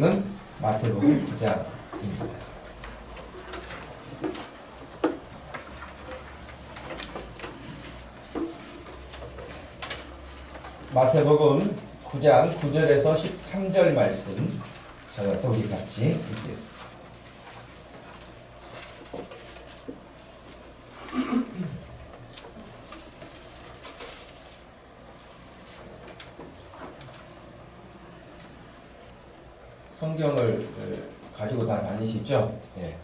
말씀은 마태복음 9장입니다. 마태복음 9장 9절에서 13절 말씀 찾아서 우리 같이 읽겠습니다. 성경을 가지고 다 다니시죠? 예.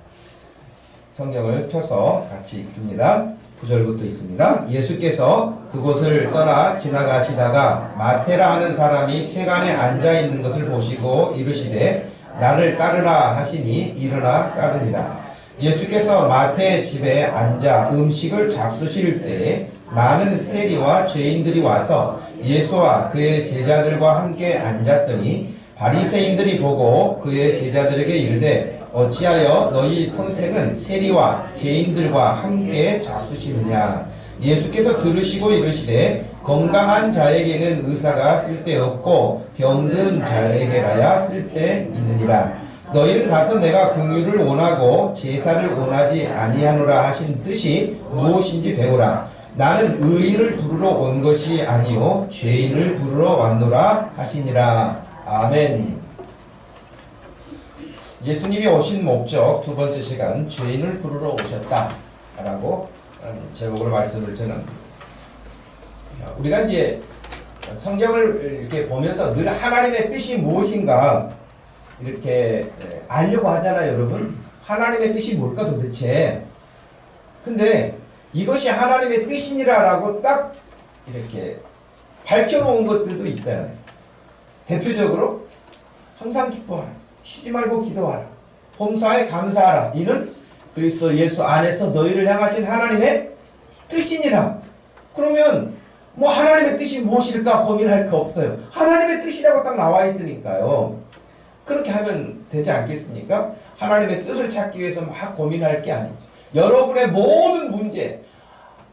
성경을 펴서 같이 읽습니다. 9절부터 읽습니다. 예수께서 그곳을 떠나 지나가시다가 마태라 하는 사람이 세간에 앉아 있는 것을 보시고 이르시되 나를 따르라 하시니 일어나 따르니라. 예수께서 마태의 집에 앉아 음식을 잡수실 때에 많은 세리와 죄인들이 와서 예수와 그의 제자들과 함께 앉았더니 바리새인들이 보고 그의 제자들에게 이르되 어찌하여 너희 선생은 세리와 죄인들과 함께 잡수시느냐. 예수께서 들으시고 이르시되 건강한 자에게는 의사가 쓸데없고 병든 자에게라야 쓸데있느니라. 너희는 가서 내가 긍휼을 원하고 제사를 원하지 아니하노라 하신 뜻이 무엇인지 배우라. 나는 의인을 부르러 온 것이 아니요 죄인을 부르러 왔노라 하시니라. 아멘. 예수님이 오신 목적 두 번째 시간, 죄인을 부르러 오셨다 라고 제목으로 말씀을 전합니다. 우리가 이제 성경을 이렇게 보면서 늘 하나님의 뜻이 무엇인가 이렇게 알려고 하잖아요, 여러분. 하나님의 뜻이 뭘까 도대체. 근데 이것이 하나님의 뜻이니라라고 딱 이렇게 밝혀놓은 것들도 있잖아요. 대표적으로 항상 기뻐하라. 쉬지 말고 기도하라. 범사에 감사하라. 이는 그리스도 예수 안에서 너희를 향하신 하나님의 뜻이니라. 그러면 뭐 하나님의 뜻이 무엇일까 고민할 거 없어요. 하나님의 뜻이라고 딱 나와 있으니까요. 그렇게 하면 되지 않겠습니까? 하나님의 뜻을 찾기 위해서 막 고민할 게 아니죠. 여러분의 모든 문제,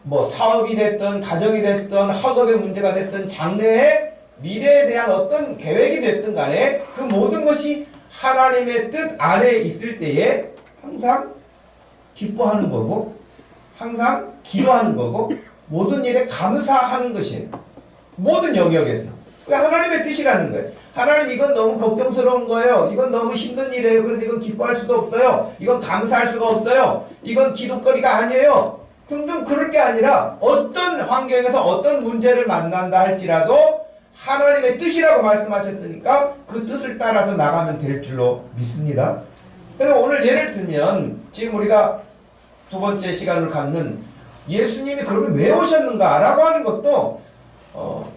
뭐 사업이 됐든 가정이 됐든 학업의 문제가 됐든 장래의 미래에 대한 어떤 계획이 됐든 간에 그 모든 것이 하나님의 뜻 안에 있을 때에 항상 기뻐하는 거고 항상 기도하는 거고 모든 일에 감사하는 것이에요. 모든 영역에서. 그게 하나님의 뜻이라는 거예요. 하나님 이건 너무 걱정스러운 거예요. 이건 너무 힘든 일이에요. 그래서 이건 기뻐할 수도 없어요. 이건 감사할 수가 없어요. 이건 기도거리가 아니에요. 등등 그럴 게 아니라 어떤 환경에서 어떤 문제를 만난다 할지라도 하나님의 뜻이라고 말씀하셨으니까 그 뜻을 따라서 나가면 될 줄로 믿습니다. 그래서 오늘 예를 들면 지금 우리가 두 번째 시간을 갖는 예수님이 그러면 왜 오셨는가 라고 하는 것도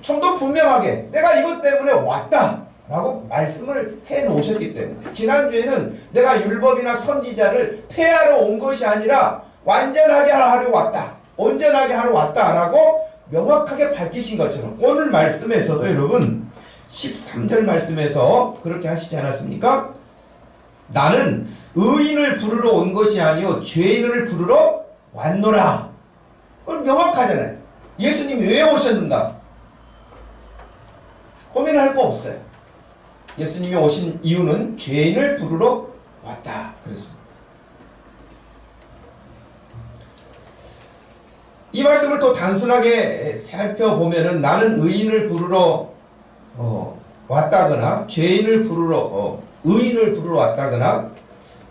좀 더 분명하게 내가 이것 때문에 왔다 라고 말씀을 해 놓으셨기 때문에 지난주에는 내가 율법이나 선지자를 폐하러 온 것이 아니라 완전하게 하러 왔다, 온전하게 하러 왔다 라고 명확하게 밝히신 것처럼 오늘 말씀에서도 여러분 13절 말씀에서 그렇게 하시지 않았습니까? 나는 의인을 부르러 온 것이 아니요 죄인을 부르러 왔노라. 그건 명확하잖아요. 예수님이 왜 오셨는가? 고민할 거 없어요. 예수님이 오신 이유는 죄인을 부르러 왔다. 그랬습니다. 이 말씀을 또 단순하게 살펴보면은 나는 의인을 부르러 왔다거나 죄인을 부르러 의인을 부르러 왔다거나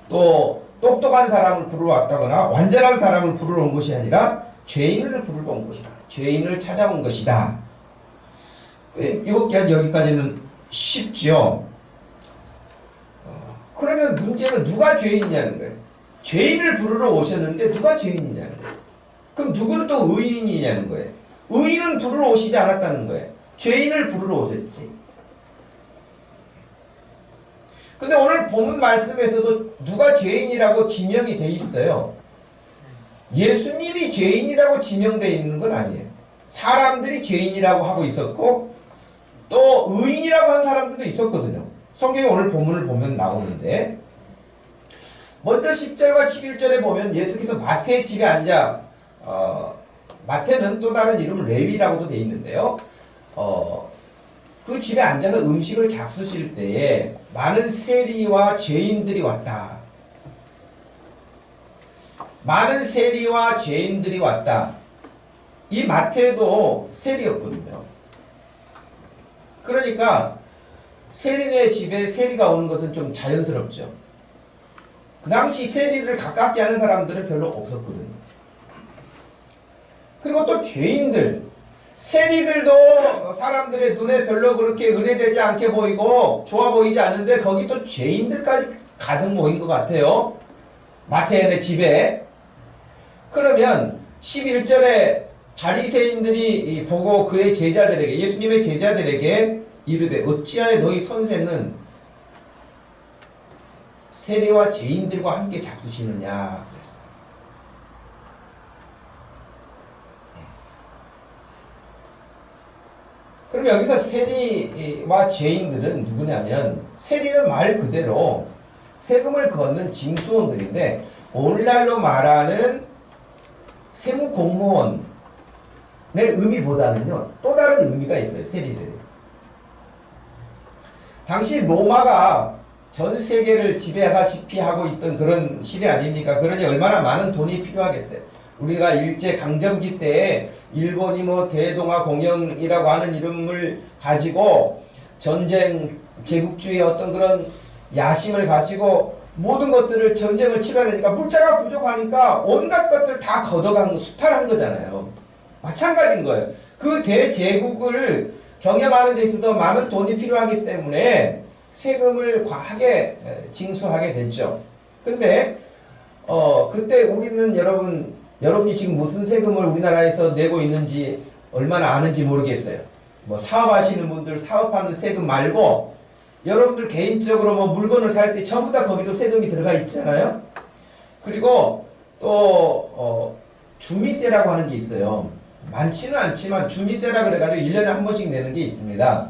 또 똑똑한 사람을 부르러 왔다거나 완전한 사람을 부르러 온 것이 아니라 죄인을 부르러 온 것이다. 죄인을 찾아온 것이다. 여기까지는 쉽죠. 그러면 문제는 누가 죄인이냐는 거예요. 죄인을 부르러 오셨는데 누가 죄인이냐는 거예요. 그럼 누구는 또 의인이냐는 거예요. 의인은 부르러 오시지 않았다는 거예요. 죄인을 부르러 오셨지. 근데 오늘 본문 말씀에서도 누가 죄인이라고 지명이 돼 있어요. 예수님이 죄인이라고 지명되어 있는 건 아니에요. 사람들이 죄인이라고 하고 있었고 또 의인이라고 하는 사람들도 있었거든요. 성경에 오늘 본문을 보면 나오는데 먼저 10절과 11절에 보면 예수께서 마태의 집에 앉아 마태는 또 다른 이름은 레위라고도 되어 있는데요. 그 집에 앉아서 음식을 잡수실 때에 많은 세리와 죄인들이 왔다. 많은 세리와 죄인들이 왔다. 이 마태도 세리였거든요. 그러니까 세리네 집에 세리가 오는 것은 좀 자연스럽죠. 그 당시 세리를 가깝게 하는 사람들은 별로 없었거든요. 그리고 또 죄인들, 세리들도 사람들의 눈에 별로 그렇게 은혜되지 않게 보이고 좋아 보이지 않는데 거기 또 죄인들까지 가득 모인 것 같아요. 마태네 집에. 그러면 11절에 바리새인들이 보고 그의 제자들에게, 예수님의 제자들에게 이르되 어찌하여 너희 선생은 세리와 죄인들과 함께 잡수시느냐. 그럼 여기서 세리와 죄인들은 누구냐면, 세리는 말 그대로 세금을 걷는 징수원들인데 오늘날로 말하는 세무공무원의 의미보다는요 또 다른 의미가 있어요. 세리들이 당시 로마가 전 세계를 지배하다시피 하고 있던 그런 시대 아닙니까? 그러니 얼마나 많은 돈이 필요하겠어요. 우리가 일제 강점기 때에 일본이 뭐 대동아 공영이라고 하는 이름을 가지고 전쟁, 제국주의의 어떤 그런 야심을 가지고 모든 것들을 전쟁을 치러야 되니까 물자가 부족하니까 온갖 것들 다 걷어간, 수탈한 거잖아요. 마찬가지인 거예요. 그 대제국을 경영하는 데 있어서 많은 돈이 필요하기 때문에 세금을 과하게 징수하게 됐죠. 근데 그때 우리는 여러분이 지금 무슨 세금을 우리나라에서 내고 있는지 얼마나 아는지 모르겠어요. 뭐 사업하시는 분들 사업하는 세금 말고 여러분들 개인적으로 뭐 물건을 살 때 전부 다 거기도 세금이 들어가 있잖아요. 그리고 또 주미세라고 하는 게 있어요. 많지는 않지만 주미세라 그래가지고 1년에 한 번씩 내는 게 있습니다.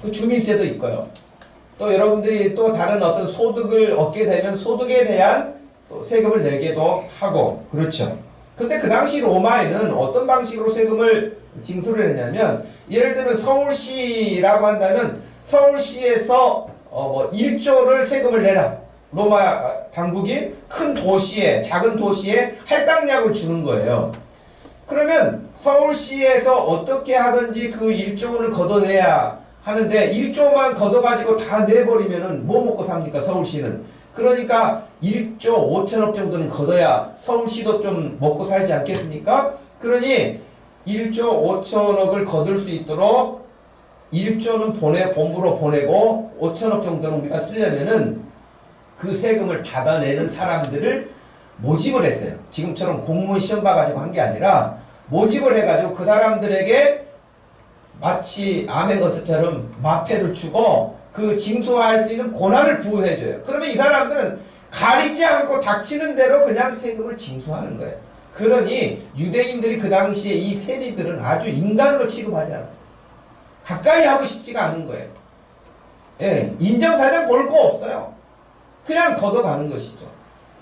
그 주민세도 있고요. 또 여러분들이 또 다른 어떤 소득을 얻게 되면 소득에 대한 또 세금을 내게도 하고 그렇죠. 근데 그 당시 로마에는 어떤 방식으로 세금을 징수를 했냐면, 예를 들면 서울시라고 한다면 서울시에서 뭐 1조를 세금을 내라. 로마 당국이 큰 도시에, 작은 도시에 할당량을 주는 거예요. 그러면 서울시에서 어떻게 하든지 그 1조를 걷어내야 하는데 1조만 걷어가지고 다 내버리면은 뭐 먹고 삽니까, 서울시는? 그러니까 1조 5천억 정도는 걷어야 서울시도 좀 먹고 살지 않겠습니까? 그러니 1조 5천억을 거둘 수 있도록 1조는 본부로 보내고 5천억 정도는 우리가 쓰려면은 그 세금을 받아내는 사람들을 모집을 했어요. 지금처럼 공무원 시험 봐가지고 한 게 아니라 모집을 해가지고 그 사람들에게 마치 아메거스처럼 마패를 주고 그 징수할 수 있는 권한을 부여해줘요. 그러면 이 사람들은 가리지 않고 닥치는 대로 그냥 세금을 징수하는 거예요. 그러니 유대인들이 그 당시에 이 세리들은 아주 인간으로 취급하지 않았어요. 가까이 하고 싶지가 않은 거예요. 예, 인정사정 볼 거 없어요. 그냥 걷어가는 것이죠.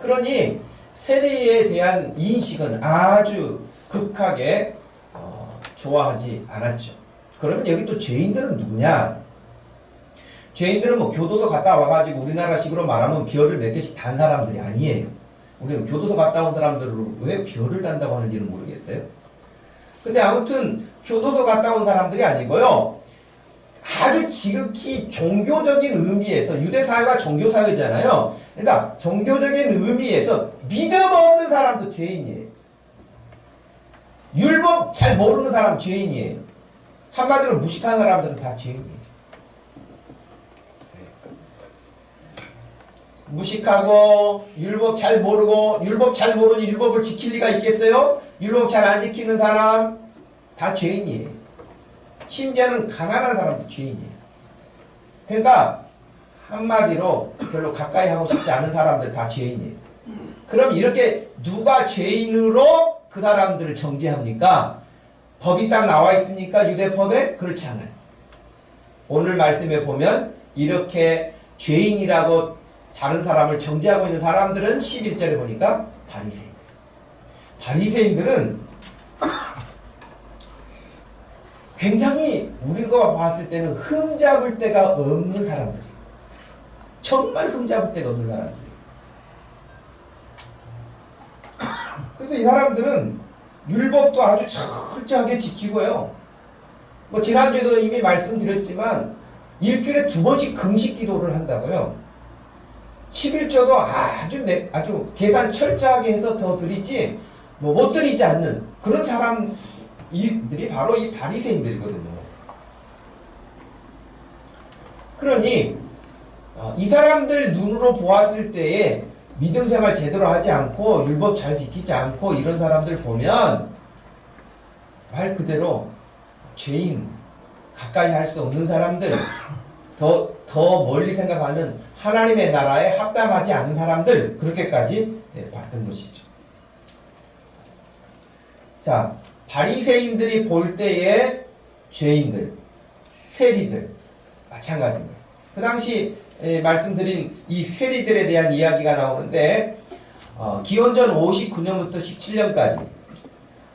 그러니 세리에 대한 인식은 아주 극하게 좋아하지 않았죠. 그러면 여기 또 죄인들은 누구냐? 죄인들은 뭐 교도소 갔다 와가지고 우리나라식으로 말하면 별을 몇 개씩 단 사람들이 아니에요. 우리는 교도소 갔다 온 사람들을 왜 별을 단다고 하는지는 모르겠어요. 근데 아무튼 교도소 갔다 온 사람들이 아니고요. 아주 지극히 종교적인 의미에서, 유대사회가 종교사회잖아요. 그러니까 종교적인 의미에서 믿음 없는 사람도 죄인이에요. 율법 잘 모르는 사람 죄인이에요. 한마디로 무식한 사람들은 다 죄인이에요. 무식하고 율법 잘 모르고, 율법 잘 모르니 율법을 지킬 리가 있겠어요? 율법 잘 안 지키는 사람 다 죄인이에요. 심지어는 가난한 사람도 죄인이에요. 그러니까 한마디로 별로 가까이 하고 싶지 않은 사람들 다 죄인이에요. 그럼 이렇게 누가 죄인으로 그 사람들을 정죄합니까? 법이 딱 나와 있습니까? 유대법에? 그렇지 않아요. 오늘 말씀에 보면 이렇게 죄인이라고 다른 사람을 정죄하고 있는 사람들은 11절에 보니까 바리새인들. 바리새인들은 굉장히 우리가 봤을 때는 흠잡을 데가 없는 사람들이에요. 정말 흠잡을 데가 없는 사람들이에요. 그래서 이 사람들은 율법도 아주 철저하게 지키고요. 뭐 지난주에도 이미 말씀드렸지만 일주일에 2번씩 금식 기도를 한다고요. 11조도 아주 계산 철저하게 해서 더 드리지 못 드리지 않는 그런 사람들이 바로 이 바리새인들이거든요. 그러니 이 사람들 눈으로 보았을 때에 믿음 생활 제대로 하지 않고 율법 잘 지키지 않고 이런 사람들 보면 말 그대로 죄인, 가까이 할 수 없는 사람들, 더 멀리 생각하면 하나님의 나라에 합당하지 않은 사람들, 그렇게까지 봤던 것이죠. 자, 바리새인들이 볼 때의 죄인들, 세리들 마찬가지입니다. 그 당시 말씀드린 이 세리들에 대한 이야기가 나오는데 기원전 59년부터 17년까지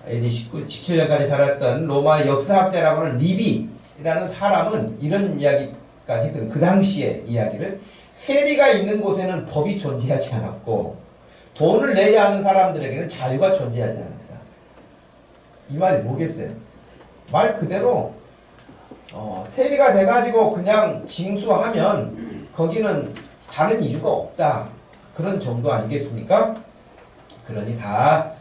AD 17년까지 살았던 로마 역사학자라고 하는 리비라는 사람은 이런 이야기까지 했거든요. 그 당시의 이야기를 세리가 있는 곳에는 법이 존재하지 않았고 돈을 내야 하는 사람들에게는 자유가 존재하지 않았다. 이 말이 뭐겠어요? 말 그대로 세리가 돼가지고 그냥 징수하면 거기는 다른 이유가 없다. 그런 정도 아니겠습니까? 그러니 다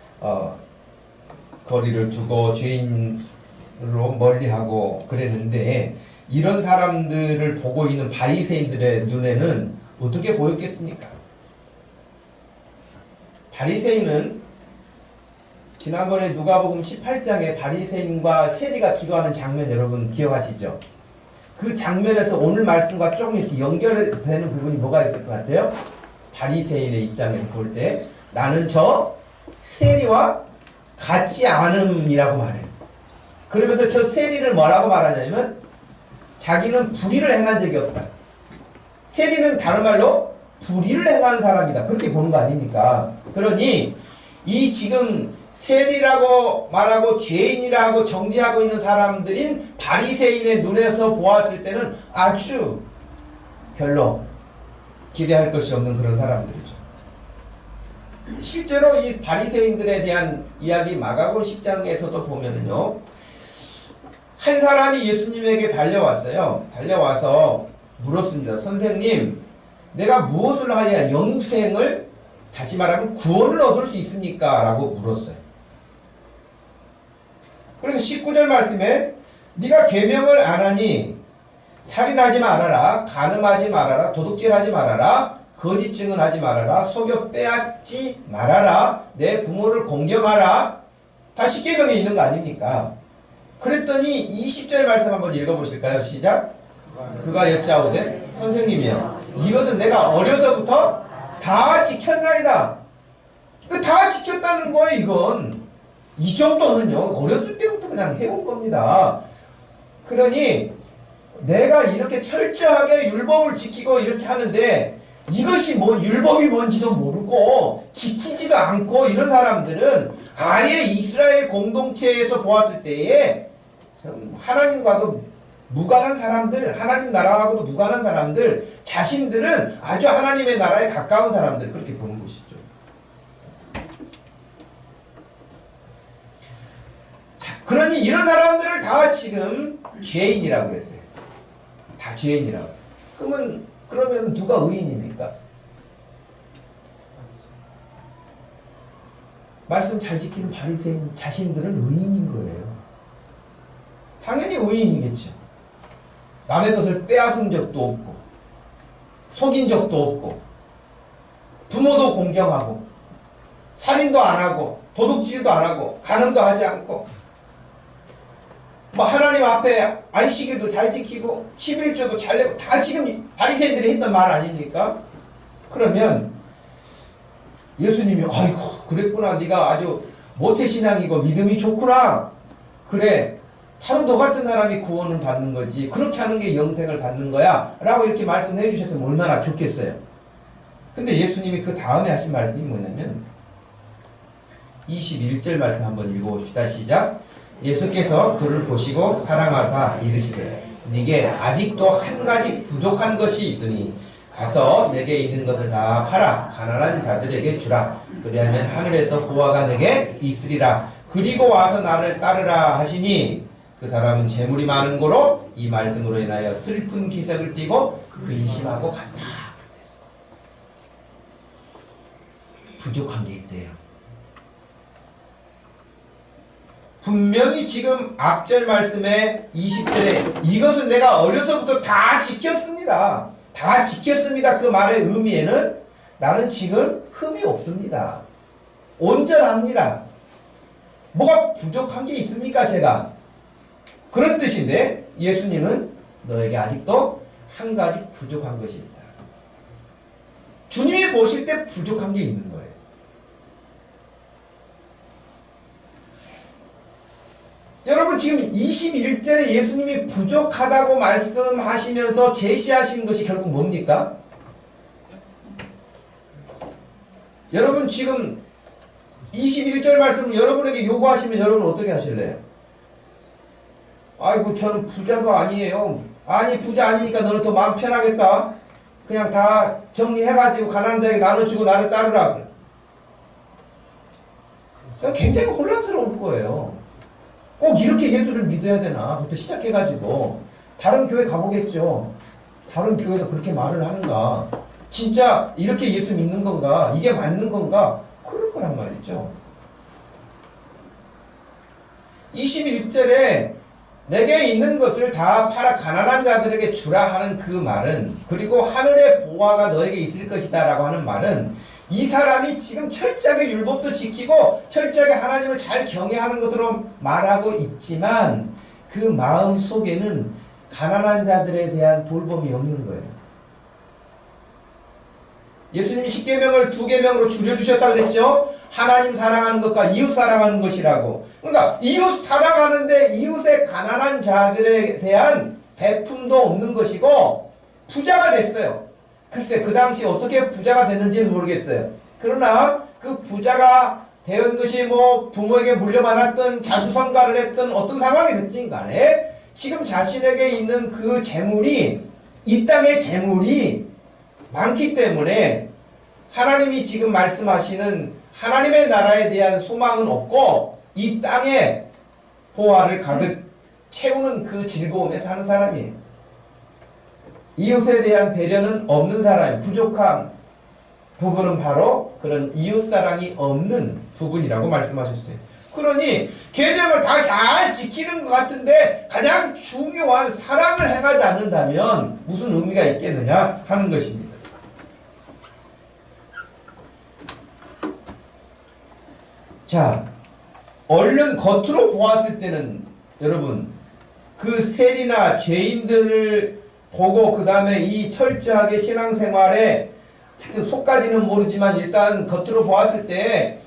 거리를 두고 죄인으로 멀리하고 그랬는데 이런 사람들을 보고 있는 바리새인들의 눈에는 어떻게 보였겠습니까? 바리새인은 지난번에 누가복음 18장에 바리새인과 세리가 기도하는 장면 여러분 기억하시죠? 그 장면에서 오늘 말씀과 조금 이렇게 연결되는 부분이 뭐가 있을 것 같아요? 바리새인의 입장에서 볼 때 나는 저 세리와 같지 않음이라고 말해요. 그러면서 저 세리를 뭐라고 말하냐면 자기는 불의를 행한 적이 없다. 세리는 다른 말로 불의를 행하는 사람이다. 그렇게 보는 거 아닙니까? 그러니 이 지금 세리라고 말하고 죄인이라고 정죄하고 있는 사람들인 바리새인의 눈에서 보았을 때는 아주 별로 기대할 것이 없는 그런 사람들이죠. 실제로 이 바리새인들에 대한 이야기 마가복음 10장에서도 보면은요, 한 사람이 예수님에게 달려왔어요. 달려와서 물었습니다. 선생님, 내가 무엇을 하여야 영생을, 다시 말하면 구원을 얻을 수 있습니까? 라고 물었어요. 그래서 19절 말씀에 네가 계명을 안 하니 살인하지 말아라, 간음하지 말아라, 도둑질하지 말아라, 거짓 증언하지 말아라, 속여 빼앗지 말아라, 내 부모를 공경하라. 다 10계명에 있는 거 아닙니까? 그랬더니 20절 말씀 한번 읽어보실까요? 시작. 그가 여짜오되 선생님이여 이것은 내가 어려서부터 다 지켰나이다. 그 다 지켰다는 거예요. 이건 이 정도는요 어렸을 때부터 그냥 해온 겁니다. 그러니 내가 이렇게 철저하게 율법을 지키고 이렇게 하는데 이것이 뭐 율법이 뭔지도 모르고 지키지도 않고 이런 사람들은 아예 이스라엘 공동체에서 보았을 때에 하나님과도 무관한 사람들, 하나님 나라하고도 무관한 사람들, 자신들은 아주 하나님의 나라에 가까운 사람들, 그렇게 보는 것이죠. 그러니 이런 사람들을 다 지금 죄인이라고 그랬어요. 다 죄인이라고. 그러면 누가 의인입니까? 말씀 잘 지키는 바리새인 자신들은 의인인 거예요. 당연히 의인이겠죠. 남의 것을 빼앗은 적도 없고 속인 적도 없고 부모도 공경하고 살인도 안 하고 도둑질도 안 하고 간음도 하지 않고 뭐 하나님 앞에 안식일도 잘 지키고 11조도 잘 내고 다 지금 바리새인들이 했던 말 아닙니까? 그러면 예수님이 아이고 그랬구나, 네가 아주 모태신앙이고 믿음이 좋구나, 그래 바로 너 같은 사람이 구원을 받는 거지, 그렇게 하는 게 영생을 받는 거야 라고 이렇게 말씀해 주셨으면 얼마나 좋겠어요. 근데 예수님이 그 다음에 하신 말씀이 뭐냐면 21절 말씀 한번 읽어봅시다. 시작. 예수께서 그를 보시고 사랑하사 이르시되 네게 아직도 한 가지 부족한 것이 있으니 가서 내게 있는 것을 다 팔아 가난한 자들에게 주라. 그리하면 하늘에서 보화가 내게 있으리라. 그리고 와서 나를 따르라 하시니 그 사람은 재물이 많은 고로 이 말씀으로 인하여 슬픈 기색을 띠고 근심하고 간다. 부족한 게 있대요. 분명히 지금 앞절 말씀에 20절에 이것은 내가 어려서부터 다 지켰습니다. 다 지켰습니다. 그 말의 의미에는 나는 지금 흠이 없습니다. 온전합니다. 뭐가 부족한 게 있습니까 제가? 그런 뜻인데 예수님은 너에게 아직도 한 가지 부족한 것이 있다. 주님이 보실 때 부족한 게 있는 거예요. 여러분 지금 21절에 예수님이 부족하다고 말씀하시면서 제시하신 것이 결국 뭡니까? 여러분 지금 21절 말씀을 여러분에게 요구하시면 여러분 어떻게 하실래요? 아이고 저는 부자도 아니에요. 아니 부자 아니니까 너는 더 마음 편하겠다. 그냥 다 정리해가지고 가난한 자에게 나눠주고 나를 따르라. 굉장히 혼란스러울 거예요. 꼭 이렇게 예수를 믿어야 되나? 부터 시작해가지고 다른 교회 가보겠죠. 다른 교회도 그렇게 말을 하는가? 진짜 이렇게 예수 믿는 건가? 이게 맞는 건가? 그럴 거란 말이죠. 21절에 내게 있는 것을 다 팔아 가난한 자들에게 주라 하는 그 말은, 그리고 하늘의 보화가 너에게 있을 것이다 라고 하는 말은, 이 사람이 지금 철저하게 율법도 지키고 철저하게 하나님을 잘 경외하는 것으로 말하고 있지만 그 마음 속에는 가난한 자들에 대한 돌봄이 없는 거예요. 예수님이 10계명을 2계명으로 줄여주셨다 그랬죠? 하나님 사랑하는 것과 이웃 사랑하는 것이라고. 그러니까 이웃 사랑하는데 이웃의 가난한 자들에 대한 베품도 없는 것이고 부자가 됐어요. 글쎄 그 당시 어떻게 부자가 됐는지는 모르겠어요. 그러나 그 부자가 된 것이 뭐 부모에게 물려받았던 자수성가를 했던 어떤 상황이 됐든 간에 지금 자신에게 있는 그 재물이, 이 땅의 재물이 많기 때문에 하나님이 지금 말씀하시는 하나님의 나라에 대한 소망은 없고 이 땅에 보화를 가득 채우는 그 즐거움에 사는 사람이에요. 이웃에 대한 배려는 없는 사람, 부족한 부분은 바로 그런 이웃사랑이 없는 부분이라고 말씀하셨어요. 그러니 계명을 다 잘 지키는 것 같은데 가장 중요한 사랑을 행하지 않는다면 무슨 의미가 있겠느냐 하는 것입니다. 자, 얼른 겉으로 보았을 때는 여러분 그 세리나 죄인들을 보고 그 다음에 이 철저하게 신앙생활에 하여튼 속까지는 모르지만 일단 겉으로 보았을 때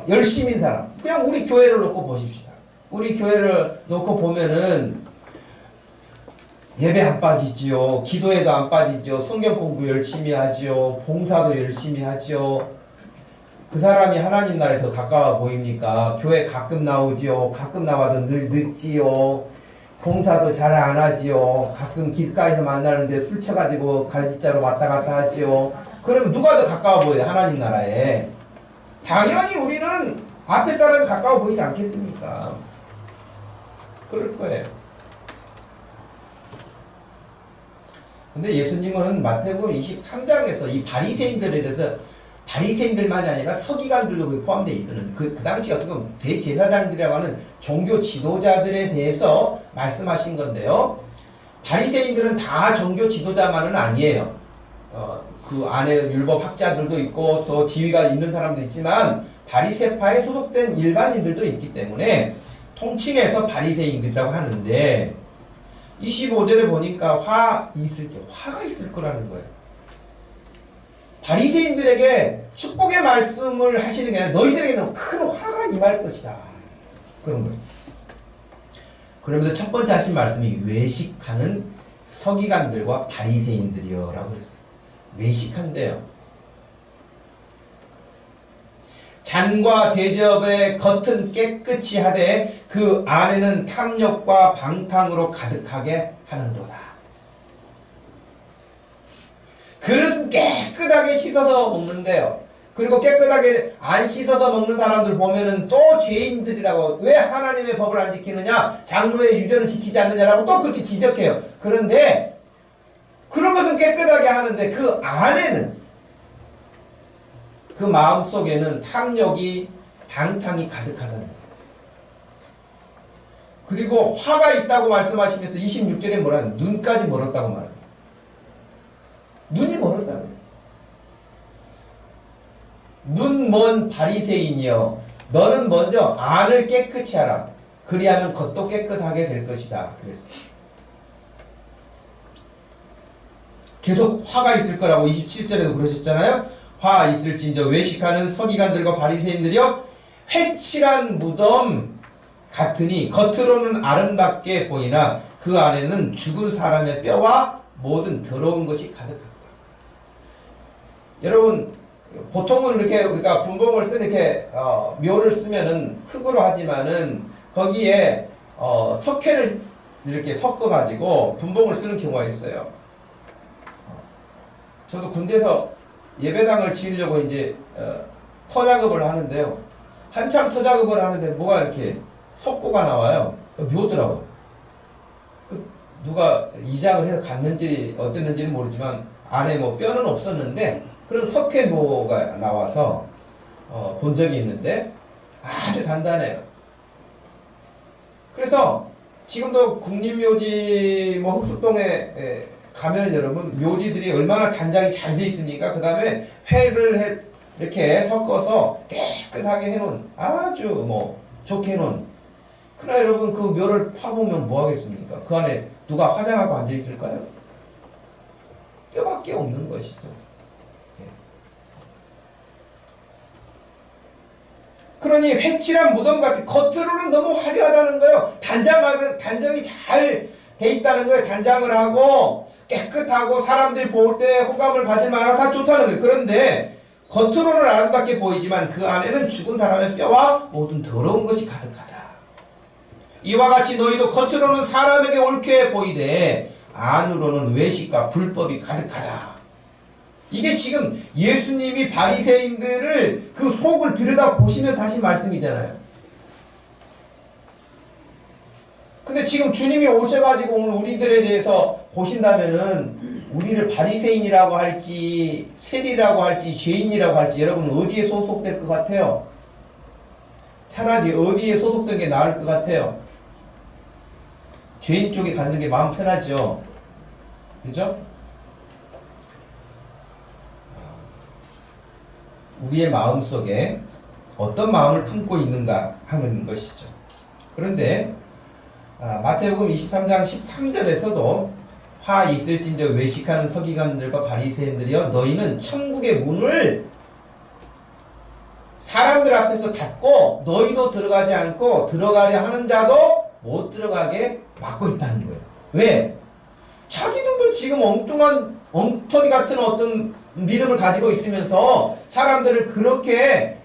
열심인 사람, 그냥 우리 교회를 놓고 보십시다. 우리 교회를 놓고 보면은 예배 안 빠지지요, 기도에도 안 빠지죠, 성경 공부 열심히 하지요, 봉사도 열심히 하지요. 그 사람이 하나님 나라에 더 가까워 보입니까? 교회 가끔 나오지요, 가끔 나와도 늘 늦지요, 봉사도 잘 안 하지요, 가끔 길가에서 만나는데 술 쳐가지고 갈지자로 왔다 갔다 하지요. 그럼 누가 더 가까워 보여요? 하나님 나라에. 당연히 우리는 앞에 사람이 가까워 보이지 않겠습니까? 그럴 거예요. 근데 예수님은 마태복음 23장에서 이 바리새인들에 대해서, 바리새인들만이 아니라 서기관들도 포함되어 있었는 그 당시 어떻게 보면 대제사장들이라고 하는 종교 지도자들에 대해서 말씀하신 건데요. 바리새인들은 다 종교 지도자만은 아니에요. 그 안에 율법 학자들도 있고 또 지위가 있는 사람도 있지만 바리새파에 소속된 일반인들도 있기 때문에 통칭해서 바리새인들이라고 하는데 25절에 보니까 화가 있을 거라는 거예요. 바리새인들에게 축복의 말씀을 하시는 게 아니라 너희들에게는 큰 화가 임할 것이다. 그런 거예요. 그러면서 첫 번째 하신 말씀이 외식하는 서기관들과 바리새인들이요 라고 했어요. 외식한대요. 잔과 대접의 겉은 깨끗이 하되 그 안에는 탐욕과 방탕으로 가득하게 하는도다. 그릇은 깨끗하게 씻어서 먹는데요. 그리고 깨끗하게 안 씻어서 먹는 사람들 보면은 또 죄인들이라고, 왜 하나님의 법을 안 지키느냐, 장로의 유전을 지키지 않느냐라고 또 그렇게 지적해요. 그런데 그런 것은 깨끗하게 하는데 그 안에는, 그 마음속에는 탐욕이, 방탕이 가득하다는 거예요. 그리고 화가 있다고 말씀하시면서 26절에 뭐라 해요? 눈까지 멀었다고 말해요. 눈이 멀었다는 거예요. 눈 먼 바리새인이여, 너는 먼저 안을 깨끗이 하라. 그리하면 겉도 깨끗하게 될 것이다. 그랬어요. 계속 화가 있을 거라고 27절에도 그러셨잖아요. 화 있을진저 외식하는 서기관들과 바리새인들이여, 회칠한 무덤 같으니 겉으로는 아름답게 보이나 그 안에는 죽은 사람의 뼈와 모든 더러운 것이 가득하다. 여러분, 보통은 이렇게 우리가 분봉을 쓰는 이렇게 묘를 쓰면은 흙으로 하지만은 거기에 석회를 이렇게 섞어 가지고 분봉을 쓰는 경우가 있어요. 저도 군대에서 예배당을 지으려고 이제 터 작업을 하는데요. 한참 터 작업을 하는데 뭐가 이렇게 석고가 나와요. 묘더라고요. 누가 이장을 해서 갔는지 어땠는지는 모르지만 안에 뭐 뼈는 없었는데 그런 석회모가 나와서 본 적이 있는데 아주 단단해요. 그래서 지금도 국립묘지 뭐 흑수동에 가면 여러분 묘지들이 얼마나 단장이 잘 돼 있습니까? 그 다음에 회를 이렇게 섞어서 깨끗하게 해놓은, 아주 뭐 좋게 해놓은. 그러나 여러분 그 묘를 파보면 뭐 하겠습니까? 그 안에 누가 화장하고 앉아 있을까요? 뼈밖에 없는 것이죠. 그러니 회칠한 무덤 같은, 겉으로는 너무 화려하다는 거예요. 단정이 잘 돼 있다는 거예요. 단장을 하고 깨끗하고 사람들이 볼 때 호감을 가질 만하고 다 좋다는 거예요. 그런데 겉으로는 아름답게 보이지만 그 안에는 죽은 사람의 뼈와 모든 더러운 것이 가득하다. 이와 같이 너희도 겉으로는 사람에게 옳게 보이되 안으로는 외식과 불법이 가득하다. 이게 지금 예수님이 바리새인들을 그 속을 들여다 보시면서 하신 말씀이잖아요. 근데 지금 주님이 오셔가지고 오늘 우리들에 대해서 보신다면은 우리를 바리새인이라고 할지 세리라고 할지 죄인이라고 할지 여러분 어디에 소속될 것 같아요? 차라리 어디에 소속된 게 나을 것 같아요? 죄인 쪽에 갖는 게 마음 편하죠. 그죠? 우리의 마음속에 어떤 마음을 품고 있는가 하는 것이죠. 그런데 마태복음 23장 13절에서도 화 있을진저 외식하는 서기관들과 바리새인들이여, 너희는 천국의 문을 사람들 앞에서 닫고 너희도 들어가지 않고 들어가려 하는 자도 못 들어가게 막고 있다는 거예요. 왜? 자기들도 지금 엉뚱한 엉터리 같은 어떤 믿음을 가지고 있으면서 사람들을 그렇게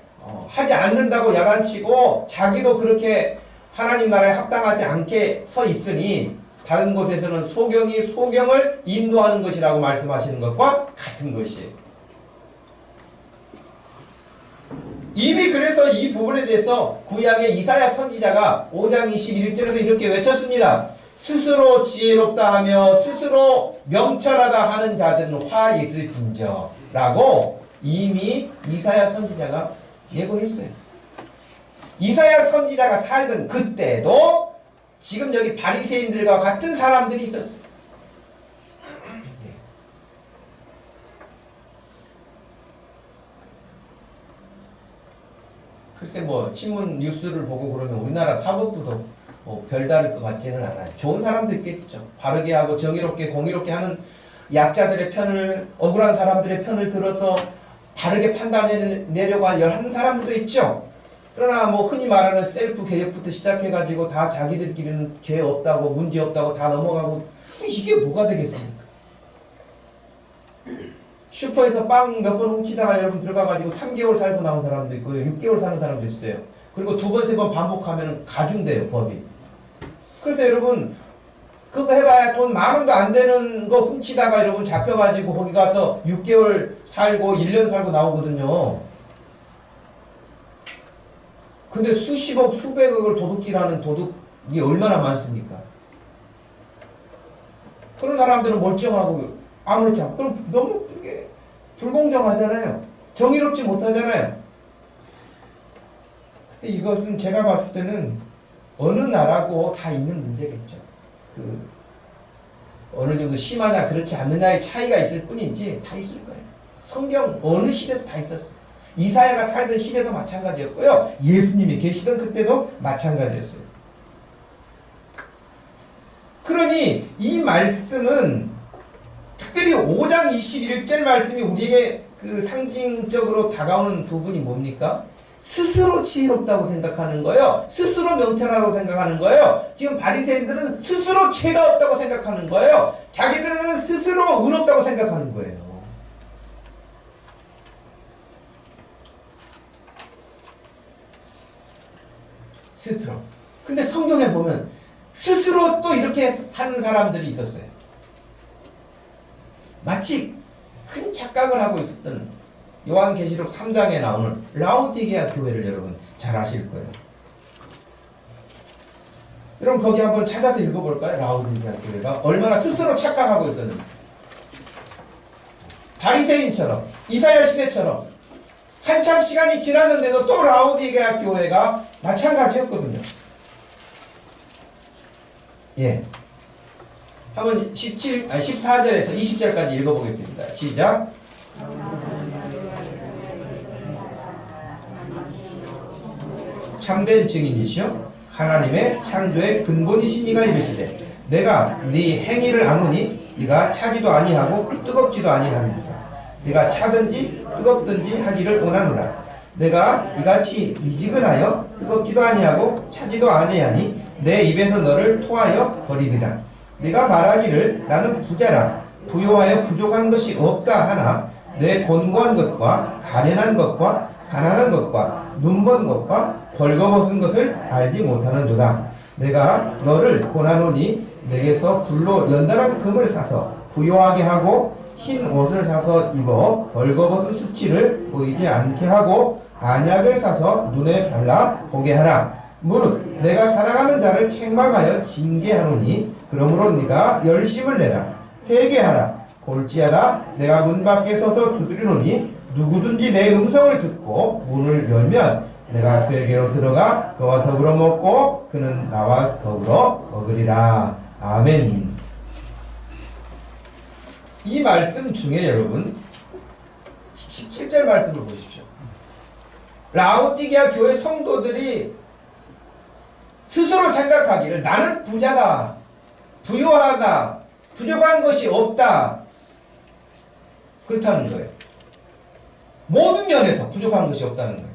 하지 않는다고 야단치고 자기도 그렇게 하나님 나라에 합당하지 않게 서 있으니 다른 곳에서는 소경이 소경을 인도하는 것이라고 말씀하시는 것과 같은 것이에요. 이미 그래서 이 부분에 대해서 구약의 이사야 선지자가 5장 21절에서 이렇게 외쳤습니다. 스스로 지혜롭다 하며 스스로 명철하다 하는 자들은 화 있을진저 라고 이미 이사야 선지자가 예고했어요. 이사야 선지자가 살던 그때도 지금 여기 바리새인들과 같은 사람들이 있었어요. 글쎄 뭐 신문 뉴스를 보고 그러면 우리나라 사법부도 별다를 것 같지는 않아요. 좋은 사람도 있겠죠. 바르게 하고 정의롭게 공의롭게 하는 약자들의 편을, 억울한 사람들의 편을 들어서 바르게 판단해내려고 하는 사람들도 있죠. 그러나 뭐 흔히 말하는 셀프 개혁부터 시작해가지고 다 자기들끼리는 죄 없다고 문제 없다고 다 넘어가고 이게 뭐가 되겠습니까? 슈퍼에서 빵 몇 번 훔치다가 여러분 들어가가지고 3개월 살고 나온 사람도 있고요. 6개월 사는 사람도 있어요. 그리고 두 번, 세 번 반복하면 가중돼요, 법이. 그래서 여러분, 그거 해봐야 돈 10,000원도 안 되는 거 훔치다가 여러분 잡혀가지고 거기 가서 6개월 살고 1년 살고 나오거든요. 근데 수십억, 수백억을 도둑질하는 도둑이 얼마나 많습니까? 그런 사람들은 멀쩡하고 아무렇지 않고, 그럼 너무 그게 불공정하잖아요. 정의롭지 못하잖아요. 근데 이것은 제가 봤을 때는 어느 나라고 다 있는 문제겠죠. 어느 정도 심하냐 그렇지 않느냐의 차이가 있을 뿐이지 다 있을 거예요. 성경 어느 시대도 다 있었어요. 이사야가 살던 시대도 마찬가지였고요. 예수님이 계시던 그때도 마찬가지였어요. 그러니 이 말씀은 특별히 5장 21절 말씀이 우리에게 그 상징적으로 다가오는 부분이 뭡니까? 스스로 지혜롭다고 생각하는 거예요. 스스로 명철하다고 생각하는 거예요. 지금 바리새인들은 스스로 죄가 없다고 생각하는 거예요. 자기들은 스스로 의롭다고 생각하는 거예요. 스스로. 근데 성경에 보면 스스로 또 이렇게 하는 사람들이 있었어요. 마치 큰 착각을 하고 있었던 요한계시록 3장에 나오는 라오디게아 교회를 여러분 잘 아실 거예요. 여러분 거기 한번 찾아서 읽어볼까요? 라오디게아 교회가 얼마나 스스로 착각하고 있었는지. 바리새인처럼 이사야 시대처럼 한참 시간이 지났는데도 또 라오디게아 교회가 마찬가지였거든요. 예. 한번 14절에서 20절까지 읽어보겠습니다. 시작. 참된 증인이시여 하나님의 창조의 근본이신 이가 이르시되 내가 네 행위를 아노니 네가 차지도 아니하고 뜨겁지도 아니하느니라. 네가 차든지 뜨겁든지 하기를 원하노라. 내가 이같이 미지근하여 뜨겁지도 아니하고 차지도 아니하니 내 입에서 너를 토하여 버리리라. 네가 말하기를 나는 부자라 부요하여 부족한 것이 없다 하나 내 곤고한 것과 가련한 것과 가난한 것과 눈먼 것과 벌거벗은 것을 알지 못하는도다. 내가 너를 고나노니 내게서 불로 연단한 금을 사서 부요하게 하고 흰 옷을 사서 입어 벌거벗은 수치를 보이지 않게 하고 안약을 사서 눈에 발라 보게 하라. 무릇 내가 사랑하는 자를 책망하여 징계하노니 그러므로 네가 열심을 내라. 회개하라. 골지하다 내가 문 밖에 서서 두드리노니 누구든지 내 음성을 듣고 문을 열면 내가 그에게로 들어가 그와 더불어 먹고 그는 나와 더불어 먹으리라. 아멘. 이 말씀 중에 여러분 17절 말씀을 보십시오. 라오디게아 교회 성도들이 스스로 생각하기를 나는 부자다, 부유하다, 부족한 것이 없다 그렇다는 거예요. 모든 면에서 부족한 것이 없다는 거예요.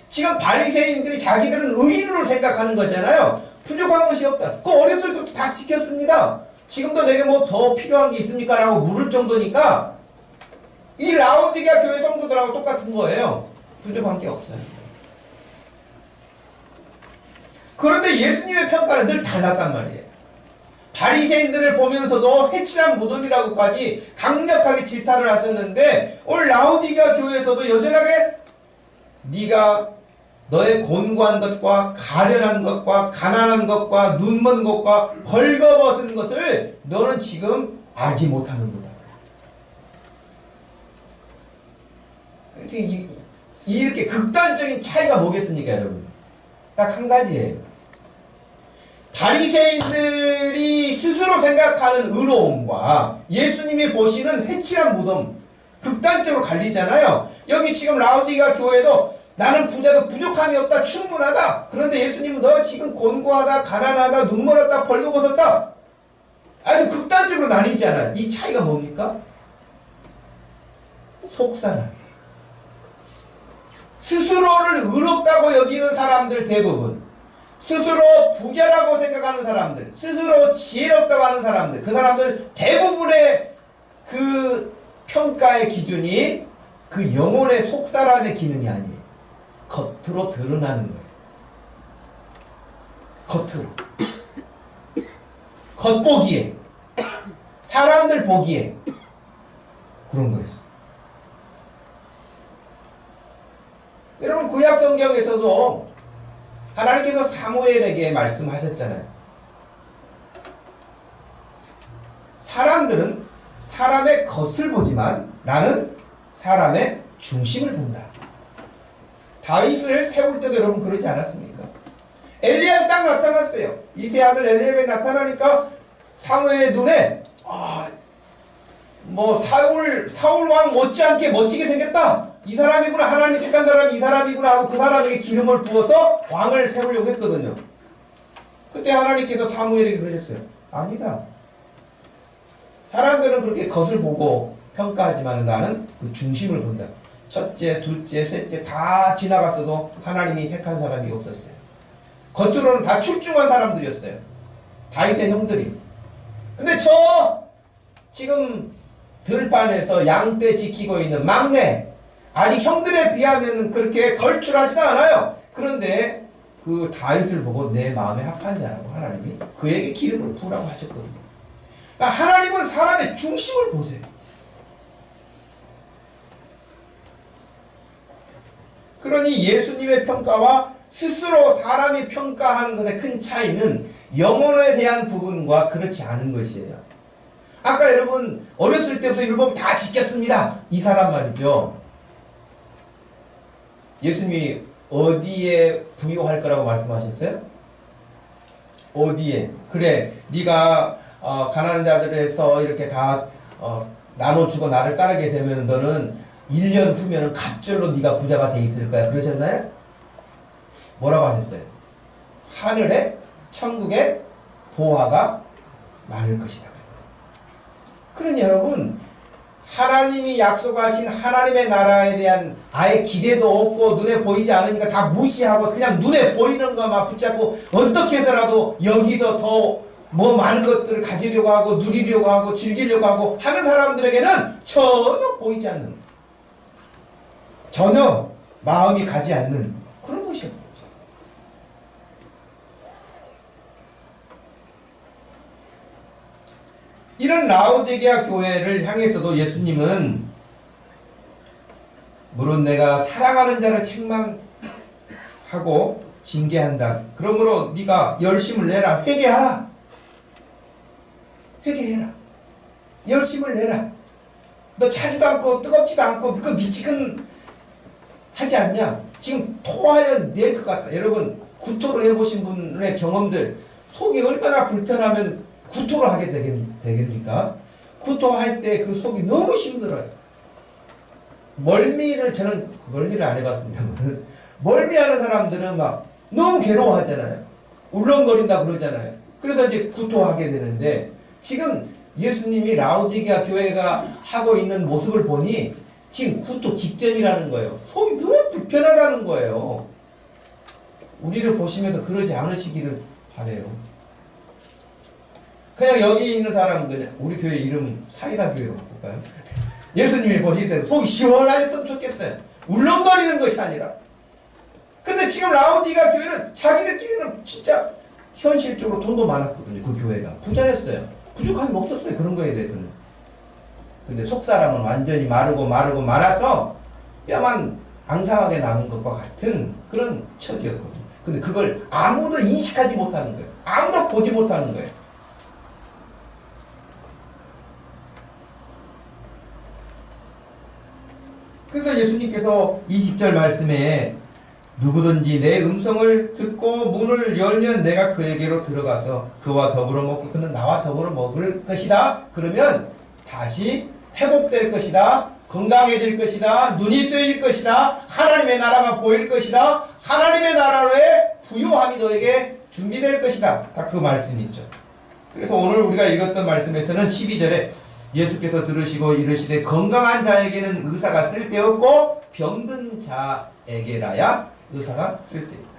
지금 바리새인들이 자기들은 의인으로 생각하는 거잖아요. 부족한 것이 없다. 그거 어렸을 때부터 다 지켰습니다. 지금도 내게 뭐 더 필요한 게 있습니까? 라고 물을 정도니까 이 라오디게아 교회 성도들하고 똑같은 거예요. 부족한 게 없다. 그런데 예수님의 평가는 늘 달랐단 말이에요. 바리새인들을 보면서도 해칠한 무덤이라고까지 강력하게 질타를 하셨는데 오늘 라오디게아 교회에서도 여전하게 네가 너의 곤고한 것과 가련한 것과 가난한 것과 눈먼 것과 벌거벗은 것을 너는 지금 알지 못하는구나. 이렇게 극단적인 차이가 뭐겠습니까, 여러분? 딱 한 가지예요. 바리새인들이 스스로 생각하는 의로움과 예수님이 보시는 회칠한 무덤 극단적으로 갈리잖아요. 여기 지금 라오디게아 교회도 나는 부자도 부족함이 없다, 충분하다. 그런데 예수님은 너 지금 곤고하다, 가난하다, 눈멀었다, 벌거벗었다. 아니 극단적으로 나뉘잖아요. 이 차이가 뭡니까? 속사람. 스스로를 의롭다고 여기는 사람들 대부분, 스스로 부자라고 생각하는 사람들, 스스로 지혜롭다고 하는 사람들, 그 사람들 대부분의 그 평가의 기준이 그 영혼의 속사람의 기능이 아니에요. 겉으로 드러나는 거예요. 겉으로. 겉보기에. 사람들 보기에. 그런 거였어요. 여러분 구약 성경에서도 하나님께서 사무엘에게 말씀하셨잖아요. 사람들은 사람의 겉을 보지만 나는 사람의 중심을 본다. 다윗을 세울 때도 여러분 그러지 않았습니까? 엘리압이 딱 나타났어요. 이세 아들 엘리압이 나타나니까 사무엘의 눈에 사울 왕 못지않게 멋지게 생겼다. 이 사람이구나. 하나님 택한 사람이 이 사람이구나 하고 그 사람에게 기름을 부어서 왕을 세우려고 했거든요. 그때 하나님께서 사무엘에게 그러셨어요. 아니다. 사람들은 그렇게 겉을 보고 평가하지만 나는 그 중심을 본다. 첫째, 둘째, 셋째 다 지나갔어도 하나님이 택한 사람이 없었어요. 겉으로는 다 출중한 사람들이었어요. 다윗의 형들이. 근데 지금 들판에서 양떼 지키고 있는 막내, 아직 형들에 비하면 그렇게 걸출하지도 않아요. 그런데 그 다윗을 보고 내 마음에 합한 자라고 하나님이 그에게 기름을 부으라고 하셨거든요. 그러니까 하나님은 사람의 중심을 보세요. 그러니 예수님의 평가와 스스로 사람이 평가하는 것의 큰 차이는 영혼에 대한 부분과 그렇지 않은 것이에요. 아까 여러분 어렸을 때부터 율법 다 지켰습니다. 이 사람 말이죠. 예수님이 어디에 부요할 거라고 말씀하셨어요? 어디에? 그래, 네가 가난한 자들에서 이렇게 다 나눠주고 나를 따르게 되면 너는 1년 후면은 갑절로 네가 부자가 돼 있을 거야. 그러셨나요? 뭐라고 하셨어요? 하늘에 천국에 보화가 많을 것이다. 그러니 여러분 하나님이 약속하신 하나님의 나라에 대한 아예 기대도 없고 눈에 보이지 않으니까 다 무시하고 그냥 눈에 보이는 것만 붙잡고 어떻게 해서라도 여기서 더 뭐 많은 것들을 가지려고 하고 누리려고 하고 즐기려고 하고 하는 사람들에게는 전혀 보이지 않는, 전혀 마음이 가지 않는 그런 것이었죠. 이런 라오디게아 교회를 향해서도 예수님은 물론 내가 사랑하는 자를 책망하고 징계한다. 그러므로 네가 열심을 내라. 회개하라. 회개해라. 열심을 내라. 너 차지도 않고 뜨겁지도 않고 그 미치근 하지 않냐? 지금 토하여 낼 것 같다. 여러분 구토를 해보신 분의 경험들, 속이 얼마나 불편하면 구토를 하게 되겠습니까? 구토할 때 그 속이 너무 힘들어요. 저는 멀미를 안 해봤습니다만 멀미하는 사람들은 막 너무 괴로워하잖아요. 울렁거린다 그러잖아요. 그래서 이제 구토하게 되는데 지금 예수님이 라오디게아 교회가 하고 있는 모습을 보니 지금 구토 직전이라는 거예요. 속이 너무 불편하다는 거예요. 우리를 보시면서 그러지 않으시기를 바라요. 그냥 여기 있는 사람은 그냥 우리 교회 이름 사이다 교회로 바꿀까요? 예수님이 보실 때 속이 시원하셨으면 좋겠어요. 울렁거리는 것이 아니라. 근데 지금 라오디게아 교회는 자기들끼리는 진짜 현실적으로 돈도 많았거든요. 그 교회가 부자였어요. 부족함이 없었어요. 그런 거에 대해서는. 근데 속사람은 완전히 마르고 말아서 뼈만 앙상하게 남은 것과 같은 그런 처지였거든요. 근데 그걸 아무도 인식하지 못하는 거예요. 아무도 보지 못하는 거예요. 그래서 예수님께서 20절 말씀에 누구든지 내 음성을 듣고 문을 열면 내가 그에게로 들어가서 그와 더불어 먹고 그는 나와 더불어 먹을 것이다. 그러면 다시 회복될 것이다. 건강해질 것이다. 눈이 뜨일 것이다. 하나님의 나라가 보일 것이다. 하나님의 나라의 부요함이 너에게 준비될 것이다. 다 그 말씀이 있죠. 그래서 오늘 우리가 읽었던 말씀에서는 12절에 예수께서 들으시고 이르시되 건강한 자에게는 의사가 쓸데없고 병든 자에게라야 의사가 쓸데있다.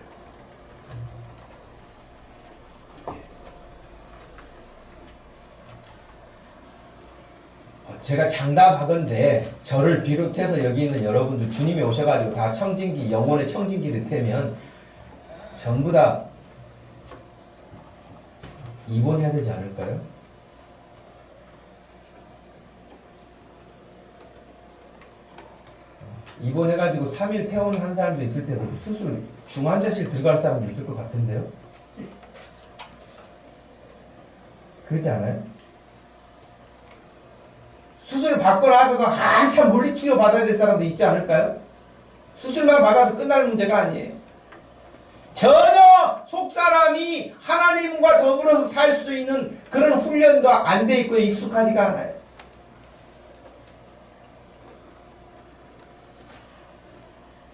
제가 장담하건대 저를 비롯해서 여기 있는 여러분들 주님이 오셔가지고 다 청진기, 영혼의 청진기를 태면 전부 다 입원해야 되지 않을까요? 입원해가지고 3일 퇴원한 사람도 있을 테고 수술 중환자실 들어갈 사람도 있을 것 같은데요? 그렇지 않아요? 수술 받고 나서도 한참 물리치료 받아야 될 사람도 있지 않을까요? 수술만 받아서 끝날 문제가 아니에요. 전혀 속사람이 하나님과 더불어서 살 수 있는 그런 훈련도 안 돼 있고 익숙하지가 않아요.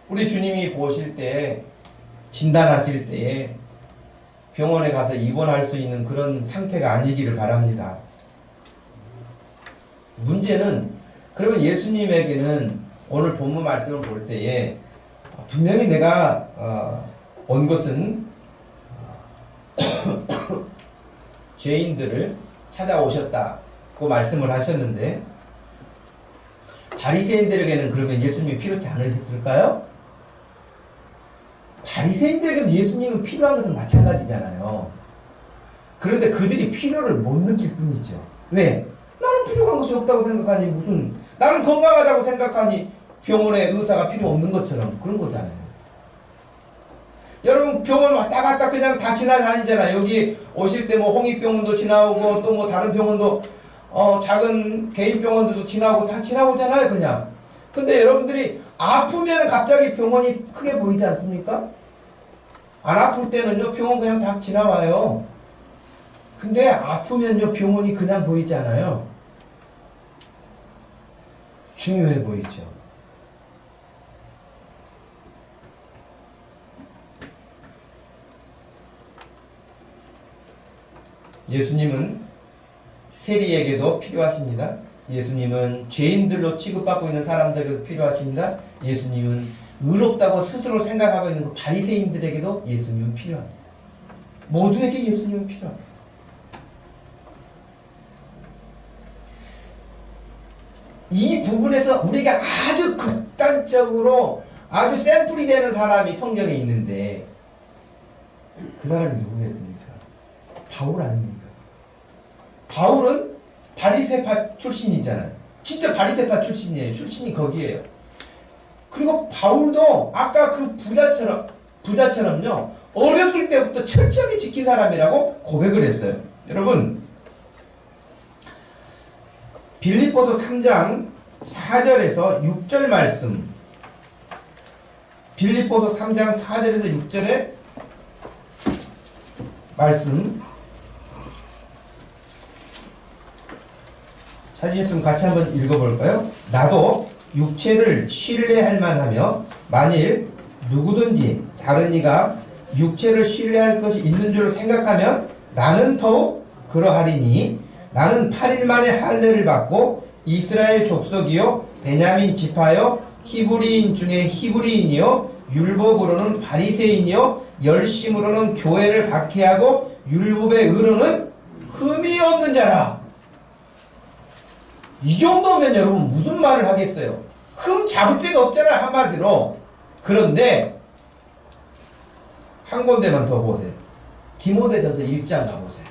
우리 주님이 보실 때, 진단하실 때에 병원에 가서 입원할 수 있는 그런 상태가 아니기를 바랍니다. 문제는, 그러면 예수님에게는 오늘 본문 말씀을 볼 때에 분명히 내가 온 것은 죄인들을 찾아오셨다고 말씀을 하셨는데, 바리새인들에게는 그러면 예수님이 필요치 않으셨을까요? 바리새인들에게도 예수님은 필요한 것은 마찬가지잖아요. 그런데 그들이 필요를 못 느낄 뿐이죠. 왜? 나는 필요한 것이 없다고 생각하니 무슨, 나는 건강하다고 생각하니 병원에 의사가 필요 없는 것처럼 그런 거잖아요. 여러분 병원 왔다 갔다 그냥 다 지나다니잖아요. 여기 오실 때 뭐 홍익병원도 지나오고 또 뭐 다른 병원도 작은 개인 병원들도 지나오고 다 지나오잖아요, 그냥. 근데 여러분들이 아프면 갑자기 병원이 크게 보이지 않습니까? 안 아플 때는요, 병원 그냥 다 지나와요. 근데 아프면요, 병원이 그냥 보이지 않아요. 중요해 보이죠. 예수님은 세리에게도 필요하십니다. 예수님은 죄인들로 취급받고 있는 사람들에게도 필요하십니다. 예수님은 의롭다고 스스로 생각하고 있는 그 바리새인들에게도 예수님은 필요합니다. 모두에게 예수님은 필요합니다. 이 부분에서 우리가 아주 극단적으로 아주 샘플이 되는 사람이 성경에 있는데 그 사람이 누구겠습니까? 바울 아닙니까? 바울은 바리새파 출신이잖아요. 진짜 바리새파 출신이에요. 출신이 거기에요. 그리고 바울도 아까 그 부자처럼요. 어렸을 때부터 철저하게 지킨 사람이라고 고백을 했어요. 여러분 빌립보서 3장 4절에서 6절 말씀, 빌립보서 3장 4절에서 6절의 말씀 찾으셨으면 같이 한번 읽어볼까요? 나도 육체를 신뢰할 만하며 만일 누구든지 다른 이가 육체를 신뢰할 것이 있는 줄 생각하면 나는 더욱 그러하리니 나는 8일 만에 할례를 받고 이스라엘 족속이요 베냐민 지파요 히브리인 중에 히브리인이요 율법으로는 바리새인이요 열심으로는 교회를 박해하고 율법의 의로는 흠이 없는 자라. 이 정도면 여러분 무슨 말을 하겠어요? 흠 잡을 데가 없잖아요, 한마디로. 그런데 한 군데만 더 보세요. 디모데전서 1장 가보세요.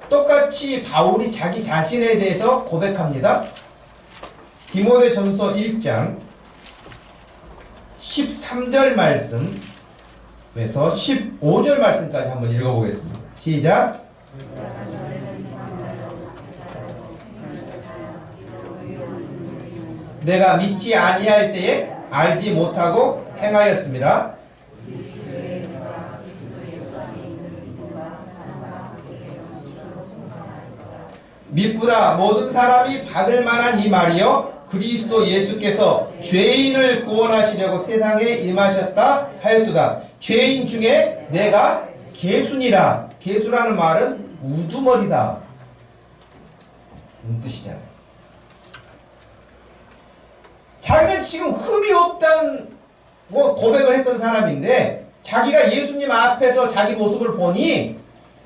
똑같이 바울이 자기 자신에 대해서 고백합니다. 디모데전서 1장 13절 말씀에서 15절 말씀까지 한번 읽어보겠습니다. 시작. 내가 믿지 아니할 때에 알지 못하고 행하였습니다. 믿보다 모든 사람이 받을 만한 이 말이요 그리스도 예수께서 죄인을 구원하시려고 세상에 임하셨다 하였도다. 죄인 중에 내가 개수니라. 개수라는 말은 우두머리다 뜻이잖아요. 자기는 지금 흠이 없다는 고백을 했던 사람인데 자기가 예수님 앞에서 자기 모습을 보니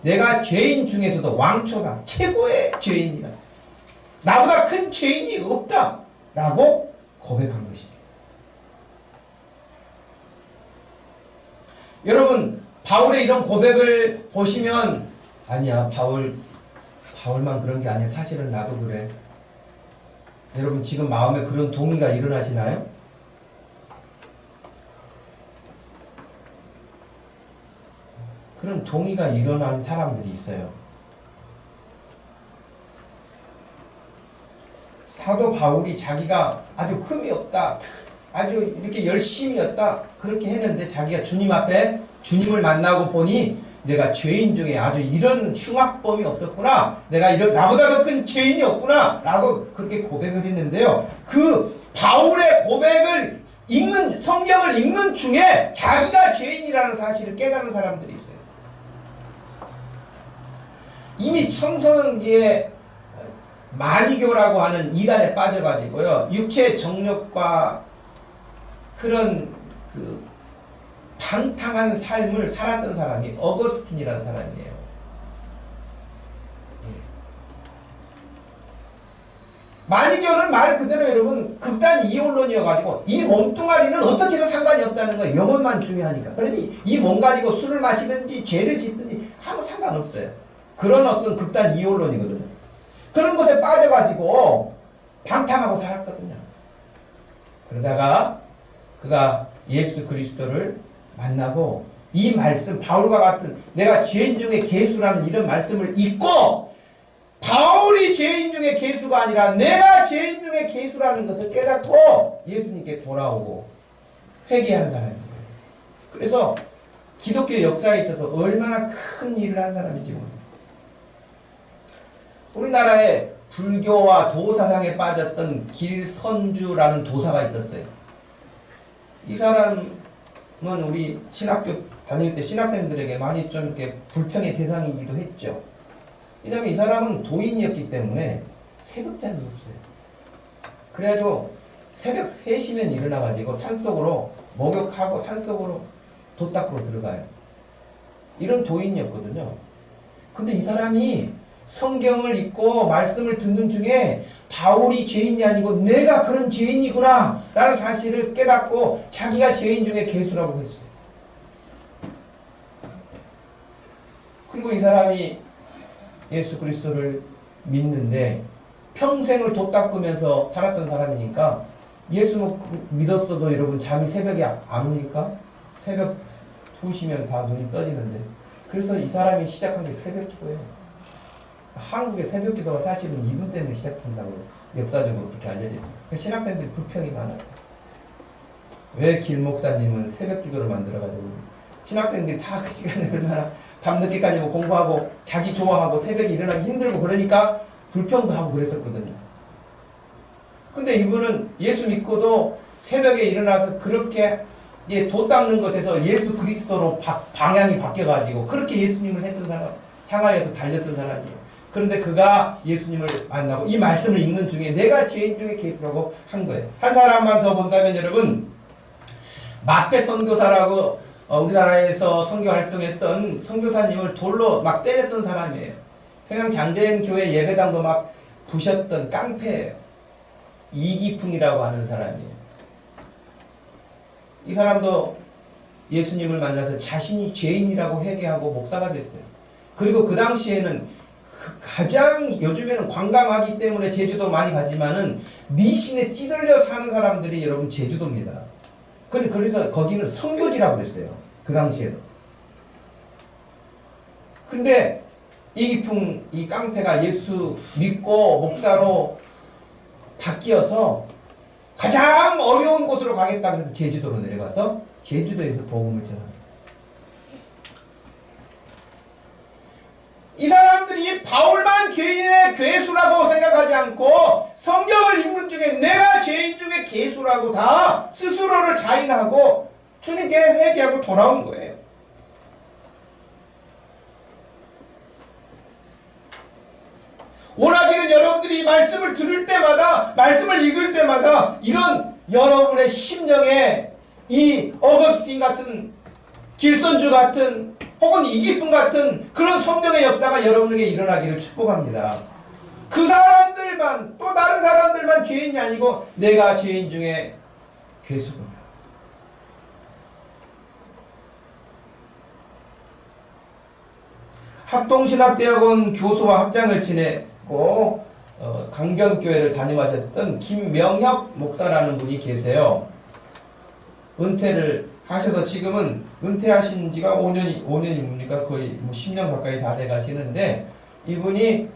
내가 죄인 중에서도 왕초다. 최고의 죄인이다. 나보다 큰 죄인이 없다 라고 고백한 것입니다. 여러분, 바울의 이런 고백을 보시면 아니야, 바울만 그런 게 아니야, 사실은 나도 그래. 여러분, 지금 마음에 그런 동의가 일어나시나요? 그런 동의가 일어난 사람들이 있어요. 사도 바울이 자기가 아주 흠이 없다, 아주 이렇게 열심히였다, 그렇게 했는데 자기가 주님 앞에 주님을 만나고 보니 내가 죄인 중에 아주 이런 흉악범이 없었구나, 내가 나보다 더 큰 죄인이 없구나 라고 그렇게 고백을 했는데요. 그 바울의 고백을 읽는, 성경을 읽는 중에 자기가 죄인이라는 사실을 깨달은 사람들이 있어요. 이미 청소년기에 마니교라고 하는 이단에 빠져가지고요, 육체 정욕과 그런 그 방탕한 삶을 살았던 사람이 어거스틴이라는 사람이에요. 마니교는 말 그대로 여러분 극단 이혼론이어가지고 이 몸뚱아리는 어떻게든 상관이 없다는 거예요. 영혼만 중요하니까. 그러니 이 몸 가지고 술을 마시든지 죄를 짓든지 아무 상관없어요. 그런 어떤 극단 이혼론이거든요. 그런 것에 빠져가지고 방탕하고 살았거든요. 그러다가 그가 예수 그리스도를 만나고 이 말씀, 바울과 같은 내가 죄인 중에 괴수라는 이런 말씀을 읽고 바울이 죄인 중에 괴수가 아니라 내가 죄인 중에 괴수라는 것을 깨닫고 예수님께 돌아오고 회개하는 사람이에요. 그래서 기독교 역사에 있어서 얼마나 큰 일을 한 사람인지 모릅니다. 우리나라에 불교와 도사상에 빠졌던 길선주라는 도사가 있었어요. 이 사람은 우리 신학교 다닐 때 신학생들에게 많이 좀 이렇게 불평의 대상이기도 했죠. 왜냐하면 이 사람은 도인이었기 때문에 새벽잠이 없어요. 그래가지고 새벽 3시면 일어나가지고 산속으로 목욕하고 산속으로 돛 닦으러 들어가요. 이런 도인이었거든요. 근데 이 사람이 성경을 읽고 말씀을 듣는 중에 바울이 죄인이 아니고 내가 그런 죄인이구나 라는 사실을 깨닫고 자기가 죄인 중에 괴수라고 했어요. 그리고 이 사람이 예수 그리스도를 믿는데 평생을 돛 닦으면서 살았던 사람이니까 예수 믿었어도 여러분 잠이 새벽에 안 옵니까? 새벽 2시면 다 눈이 떠지는데. 그래서 이 사람이 시작한 게 새벽 기도예요. 한국의 새벽 기도가 사실은 이분 때문에 시작한다고 역사적으로 그렇게 알려져 있어요. 신학생들이 불평이 많았어요. 왜 길 목사님은 새벽 기도를 만들어가지고 신학생들이 다 그 시간에 얼마나 밤늦게까지 공부하고 자기 좋아하고 새벽에 일어나기 힘들고 그러니까 불평도 하고 그랬었거든요. 근데 이분은 예수 믿고도 새벽에 일어나서 그렇게 돛 닦는 것에서 예수 그리스도로 방향이 바뀌어가지고 그렇게 예수님을 했던 사람, 향하여서 달렸던 사람이에요. 그런데 그가 예수님을 만나고 이 말씀을 읽는 중에 내가 죄인 중에 괴수라고 한 거예요. 한 사람만 더 본다면 여러분, 마페 선교사라고 우리나라에서 선교 활동했던 선교사님을 돌로 막 때렸던 사람이에요. 평양 장대인 교회 예배당도 막 부셨던 깡패예요. 이기풍이라고 하는 사람이에요. 이 사람도 예수님을 만나서 자신이 죄인이라고 회개하고 목사가 됐어요. 그리고 그 당시에는 가장 요즘에는 관광하기 때문에 제주도 많이 가지만은 미신에 찌들려 사는 사람들이 여러분 제주도입니다. 그래서 거기는 선교지라고 그랬어요. 그 당시에도. 근데 이기풍 이 깡패가 예수 믿고 목사로 바뀌어서 가장 어려운 곳으로 가겠다 그래서 제주도로 내려가서 제주도에서 복음을 전합니다. 이 사람들이 바울만 죄인의 괴수라고 생각하지 않고 성경을 읽는 중에 내가 죄인 중에 괴수라고 다 스스로를 자인하고 주님께 회개하고 돌아온 거예요. 원하기는 여러분들이 말씀을 들을 때마다 말씀을 읽을 때마다 이런 여러분의 심령에 이 어거스틴 같은 길선주 같은 혹은 이기쁨 같은 그런 성령의 역사가 여러분에게 일어나기를 축복합니다. 그 사람들만, 또 다른 사람들만 죄인이 아니고 내가 죄인 중에 괴수구나. 학동신학대학원 교수와 학장을 지내고 강변교회를 담임하셨던 김명혁 목사라는 분이 계세요. 은퇴를 하셔서 지금은 은퇴하신 지가 5년입니까? 거의 뭐 10년 가까이 다 돼 가시는데, 이분이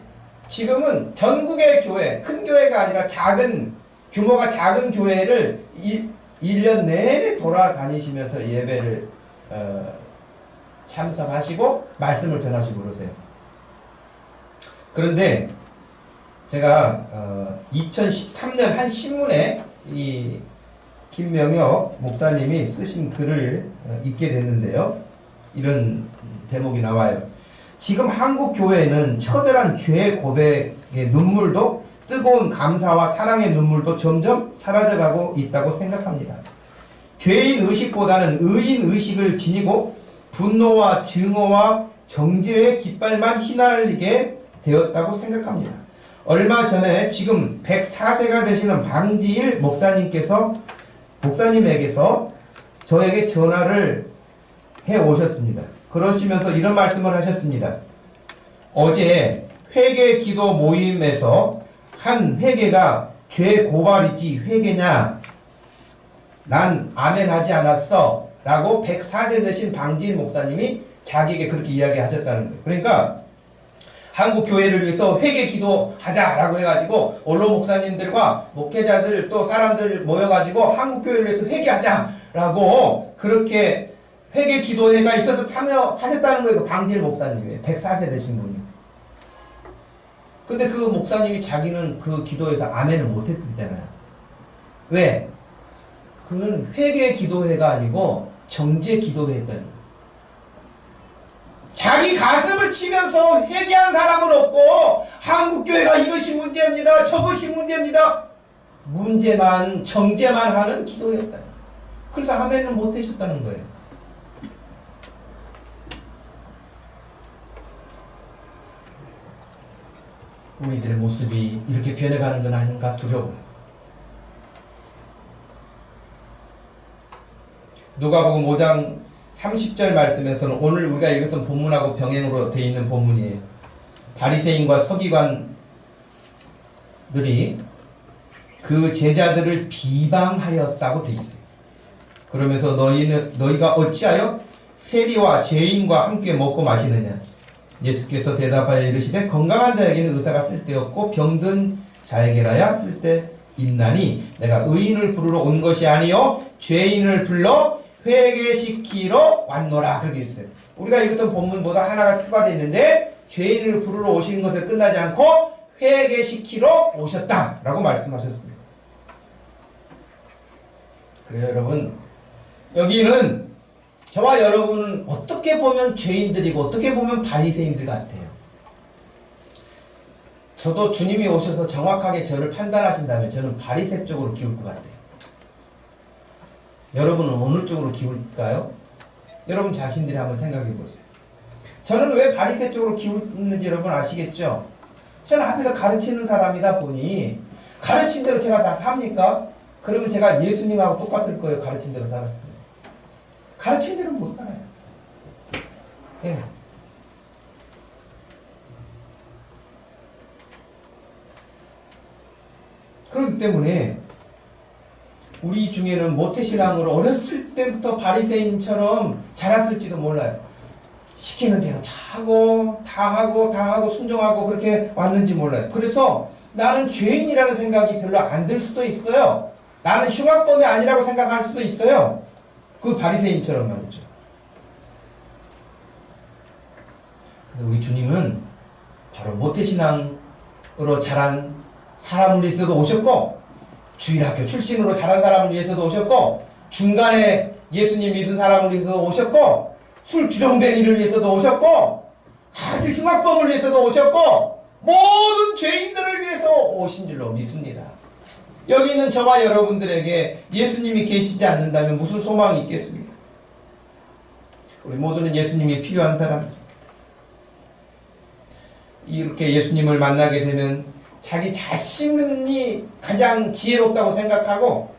지금은 전국의 교회, 큰 교회가 아니라 규모가 작은 교회를 1년 내내 돌아다니시면서 예배를 참석하시고 말씀을 전하시고 그러세요. 그런데 제가 2013년 한 신문에 이 김명혁 목사님이 쓰신 글을 읽게 됐는데요. 이런 대목이 나와요. 지금 한국 교회는 처절한 죄 고백의 눈물도, 뜨거운 감사와 사랑의 눈물도 점점 사라져가고 있다고 생각합니다. 죄인 의식보다는 의인 의식을 지니고 분노와 증오와 정죄의 깃발만 휘날리게 되었다고 생각합니다. 얼마 전에 지금 104세가 되시는 방지일 목사님에게서 저에게 전화를 해 오셨습니다. 그러시면서 이런 말씀을 하셨습니다. 어제 회개 기도 모임에서 한 회개가 죄 고발이지 회개냐? 난 아멘 하지 않았어. 라고 104세 되신 방지일 목사님이 자기에게 그렇게 이야기하셨다는 거예요. 그러니까 한국 교회를 위해서 회개 기도하자라고 해가지고 언론 목사님들과 목회자들 또 사람들 모여가지고 한국 교회를 위해서 회개하자라고 그렇게 회개 기도회가 있어서 참여하셨다는 거예요. 그 방지일 목사님이 104세 되신 분이. 근데 그 목사님이 자기는 그 기도에서 아멘을 못했잖아요. 왜? 그건 회개 기도회가 아니고 정죄 기도회였다는 거예요. 자기 가슴을 치면서 회개한 사람은 없고 한국교회가 이것이 문제입니다. 저것이 문제입니다. 정죄만 하는 기도회였다는 거예요. 그래서 아멘을 못하셨다는 거예요. 우리들의 모습이 이렇게 변해가는 건 아닌가 두려워요. 누가복음 5장 30절 말씀에서는 오늘 우리가 읽었던 본문하고 병행으로 되어 있는 본문이에요. 바리새인과 서기관들이 그 제자들을 비방하였다고 되어 있어요. 그러면서 너희가 어찌하여 세리와 죄인과 함께 먹고 마시느냐? 예수께서 대답하여 이르시되 건강한 자에게는 의사가 쓸데없고 병든 자에게라야 쓸데있나니 내가 의인을 부르러 온 것이 아니요 죄인을 불러 회개시키러 왔노라. 그렇게 있어요. 우리가 읽었던 본문보다 하나가 추가되어 있는데 죄인을 부르러 오신 것에 끝나지 않고 회개시키러 오셨다라고 말씀하셨습니다. 그래요, 여러분. 여기는 저와 여러분은 어떻게 보면 죄인들이고 어떻게 보면 바리새인들 같아요. 저도 주님이 오셔서 정확하게 저를 판단하신다면 저는 바리새 쪽으로 기울 것 같아요. 여러분은 어느 쪽으로 기울까요? 여러분 자신들이 한번 생각해 보세요. 저는 왜 바리새 쪽으로 기울는지 여러분 아시겠죠? 저는 앞에서 가르치는 사람이다 보니 가르친 대로 제가 다 삽니까? 그러면 제가 예수님하고 똑같을 거예요. 가르친 대로 살았어요. 가르친 대로 못 살아요. 예. 그렇기 때문에 우리 중에는 모태신앙으로 어렸을 때부터 바리새인처럼 자랐을지도 몰라요. 시키는 대로 다 하고 순종하고 그렇게 왔는지 몰라요. 그래서 나는 죄인이라는 생각이 별로 안 들 수도 있어요. 나는 흉악범이 아니라고 생각할 수도 있어요. 그 바리새인처럼 말이죠. 근데 우리 주님은 바로 모태신앙으로 자란 사람을 위해서도 오셨고 주일학교 출신으로 자란 사람을 위해서도 오셨고 중간에 예수님 믿은 사람을 위해서도 오셨고 술 주정뱅이를 위해서도 오셨고 아주 흉악범을 위해서도 오셨고 모든 죄인들을 위해서 오신 줄로 믿습니다. 여기 있는 저와 여러분들에게 예수님이 계시지 않는다면 무슨 소망이 있겠습니까? 우리 모두는 예수님이 필요한 사람들. 이렇게 예수님을 만나게 되면 자기 자신이 가장 지혜롭다고 생각하고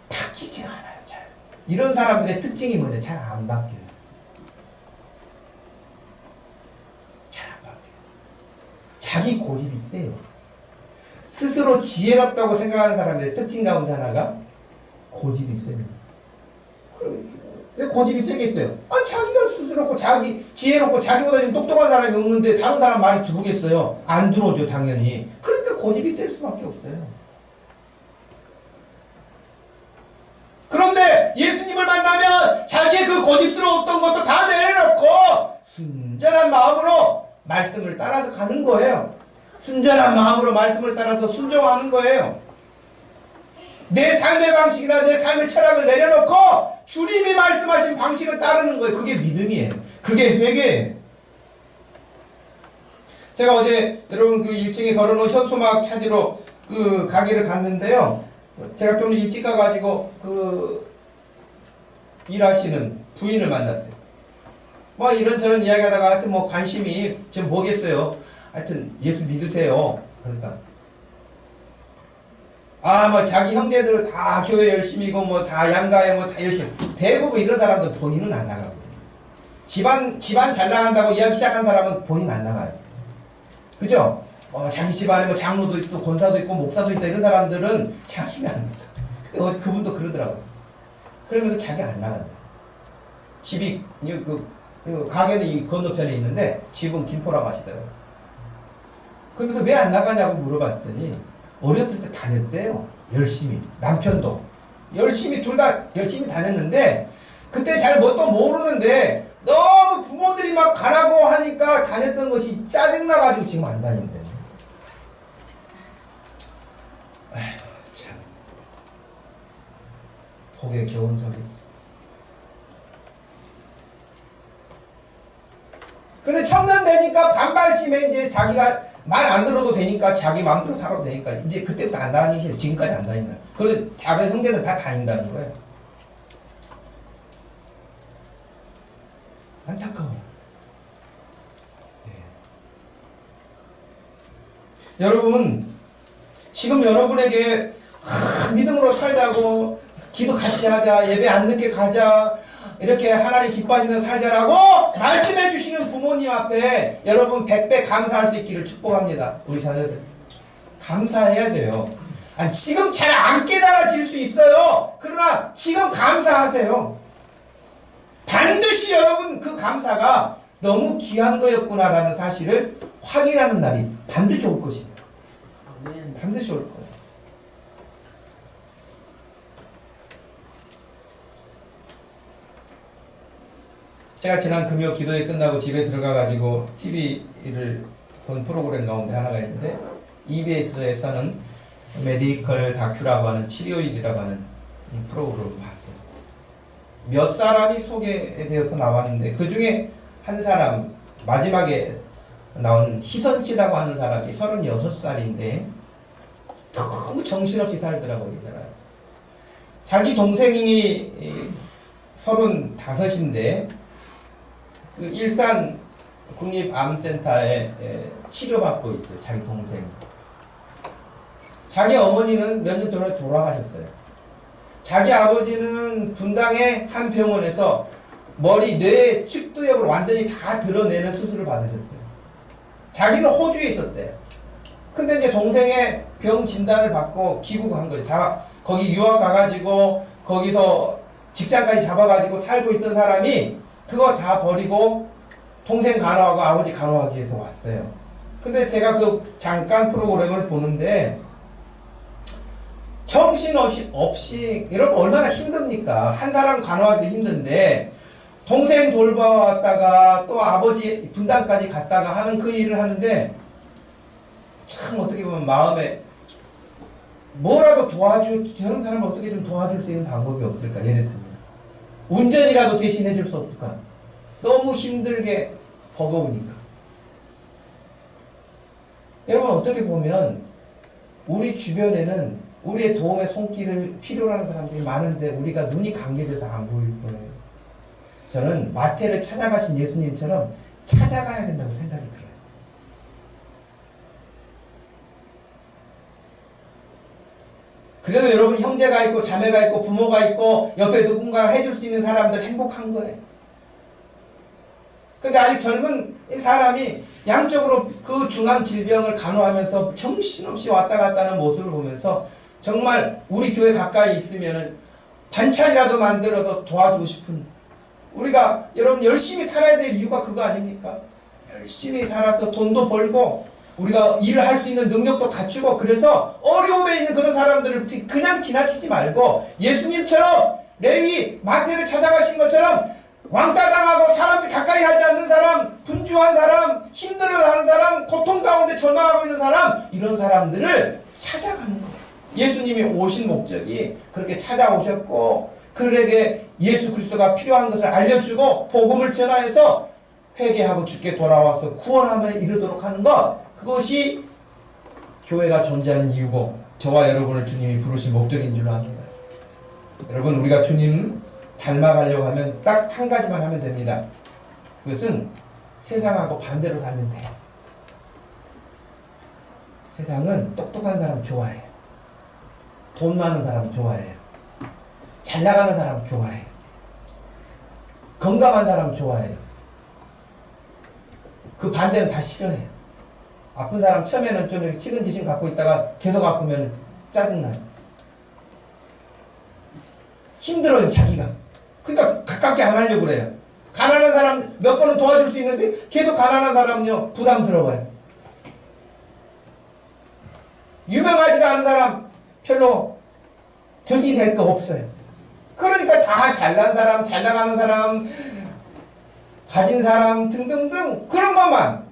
바뀌지가 않아요. 잘. 이런 사람들의 특징이 뭐냐? 잘 안 바뀌어요. 잘 안 바뀌어요. 자기 고집이 세요. 스스로 지혜롭다고 생각하는 사람들의 특징 가운데 하나가 고집이 셉니다. 왜 고집이 세겠어요? 자기가 스스로고 자기 지혜롭고 자기보다 좀 똑똑한 사람이 없는데 다른 사람 말이 들어오겠어요? 안 들어오죠, 당연히. 그러니까 고집이 셀 수밖에 없어요. 그런데 예수님을 만나면 자기의 그 고집스러웠던 것도 다 내려놓고 순전한 마음으로 말씀을 따라서 가는 거예요. 순전한 마음으로 말씀을 따라서 순종하는 거예요. 내 삶의 방식이나 내 삶의 철학을 내려놓고 주님이 말씀하신 방식을 따르는 거예요. 그게 믿음이에요. 그게 회개예요. 제가 어제 여러분 그 1층에 걸어놓은 현수막 찾으러 그 가게를 갔는데요. 제가 좀 일찍 가가지고 그 일하시는 부인을 만났어요. 뭐 이런저런 이야기하다가 하여튼 뭐 관심이 좀 뭐겠어요. 하여튼 예수 믿으세요. 그러니까 뭐 자기 형제들은 다 교회 열심히고 뭐 다 양가에 뭐 다 열심히. 대부분 이런 사람들 본인은 안 나가고 집안 잘 나간다고 이야기 시작한 사람은 본인 안 나가요. 그죠? 자기 집안에 뭐 장로도 있고 권사도 있고 목사도 있다 이런 사람들은 자기는 안 나가. 그분도 그러더라고요. 그러면서 자기 안 나간다. 집이 가게는 이 건너편에 있는데 집은 김포라고 하시더라고요. 그러면서 왜 안 나가냐고 물어봤더니 어렸을 때 다녔대요. 열심히. 남편도. 열심히, 둘 다 열심히 다녔는데, 그때 잘 뭣도 모르는데, 너무 부모들이 막 가라고 하니까 다녔던 것이 짜증나가지고 지금 안 다닌대. 아휴, 참. 복의 겨운 소리. 근데 청년 되니까 반발심에 이제 자기가 말 안 들어도 되니까 자기 마음대로 살아도 되니까 이제 그때부터 안 다니시죠. 지금까지 안 다닌다. 그리고 다른 형제들 다 다닌다는 거예요. 안타까워요. 네. 여러분 지금 여러분에게 믿음으로 살자고 기도 같이 하자 예배 안 늦게 가자 이렇게 하나님 기뻐하시는 살자라고 말씀해 주시는 부모님 앞에 여러분 100배 감사할 수 있기를 축복합니다. 우리 자녀들 감사해야 돼요. 지금 잘 안 깨달아질 수 있어요. 그러나 지금 감사하세요. 반드시 여러분 그 감사가 너무 귀한 거였구나라는 사실을 확인하는 날이 반드시 올 것입니다. 반드시 올 거예요. 제가 지난 금요 기도회 끝나고 집에 들어가가지고 TV를 본 프로그램 가운데 하나가 있는데 EBS에서는 메디컬 다큐라고 하는 치료일이라고 하는 프로그램을 봤어요. 몇 사람이 소개되어서 나왔는데 그 중에 한 사람 마지막에 나온 희선 씨라고 하는 사람이 36살인데 너무 정신없이 살더라고요. 이 사람. 자기 동생이 35인데 그 일산 국립암센터에 치료받고 있어요. 자기 동생. 자기 어머니는 몇 년 전에 돌아가셨어요. 자기 아버지는 분당의 한 병원에서 머리, 뇌, 측두엽을 완전히 다 드러내는 수술을 받으셨어요. 자기는 호주에 있었대요. 근데 이제 동생의 병 진단을 받고 귀국한 거죠. 다 거기 유학 가가지고 거기서 직장까지 잡아가지고 살고 있던 사람이 그거 다 버리고 동생 간호하고 아버지 간호하기 위해서 왔어요. 근데 제가 그 잠깐 프로그램을 보는데 정신없이 여러분 얼마나 힘듭니까? 한 사람 간호하기도 힘든데 동생 돌봐왔다가 또 아버지 분당까지 갔다가 하는 그 일을 하는데 참 어떻게 보면 마음에 뭐라도 저런 사람을 어떻게 좀 도와줄 수 있는 방법이 없을까? 예를 들면 운전이라도 대신 해줄 수 없을까? 너무 힘들게 버거우니까. 여러분 어떻게 보면 우리 주변에는 우리의 도움의 손길을 필요로 하는 사람들이 많은데 우리가 눈이 감겨져서 안 보일 거예요. 저는 마태를 찾아가신 예수님처럼 찾아가야 된다고 생각이 들어요. 그래도 여러분 형제가 있고 자매가 있고 부모가 있고 옆에 누군가가 해줄 수 있는 사람들 행복한 거예요. 근데 아직 젊은 사람이 양쪽으로 그 중한 질병을 간호하면서 정신없이 왔다 갔다 하는 모습을 보면서 정말 우리 교회 가까이 있으면은 반찬이라도 만들어서 도와주고 싶은, 우리가 여러분 열심히 살아야 될 이유가 그거 아닙니까? 열심히 살아서 돈도 벌고 우리가 일을 할 수 있는 능력도 갖추고, 그래서 어려움에 있는 그런 사람들을 그냥 지나치지 말고 예수님처럼 레위 마태를 찾아가신 것처럼 왕따 당하고 사람들 가까이 하지 않는 사람, 분주한 사람, 힘들어하는 사람, 고통 가운데 절망하고 있는 사람, 이런 사람들을 찾아가는 거예요. 예수님이 오신 목적이 그렇게 찾아오셨고 그들에게 예수 그리스도가 필요한 것을 알려주고 복음을 전하여서 회개하고 주께 돌아와서 구원함에 이르도록 하는 것, 그것이 교회가 존재하는 이유고 저와 여러분을 주님이 부르신 목적인 줄로 압니다. 여러분, 우리가 주님 닮아가려고 하면 딱 한 가지만 하면 됩니다. 그것은 세상하고 반대로 살면 돼요. 세상은 똑똑한 사람 좋아해요. 돈 많은 사람 좋아해요. 잘 나가는 사람 좋아해요. 건강한 사람 좋아해요. 그 반대는 다 싫어해요. 아픈 사람 처음에는 좀 이렇게 치근지근 갖고 있다가 계속 아프면 짜증나요. 힘들어요, 자기가. 그러니까 가깝게 안 하려고 그래요. 가난한 사람 몇 번은 도와줄 수 있는데 계속 가난한 사람은요 부담스러워요. 유명하지도 않은 사람 별로 득이 될 거 없어요. 그러니까 다 잘난 사람, 잘 나가는 사람, 가진 사람 등등등 그런 것만.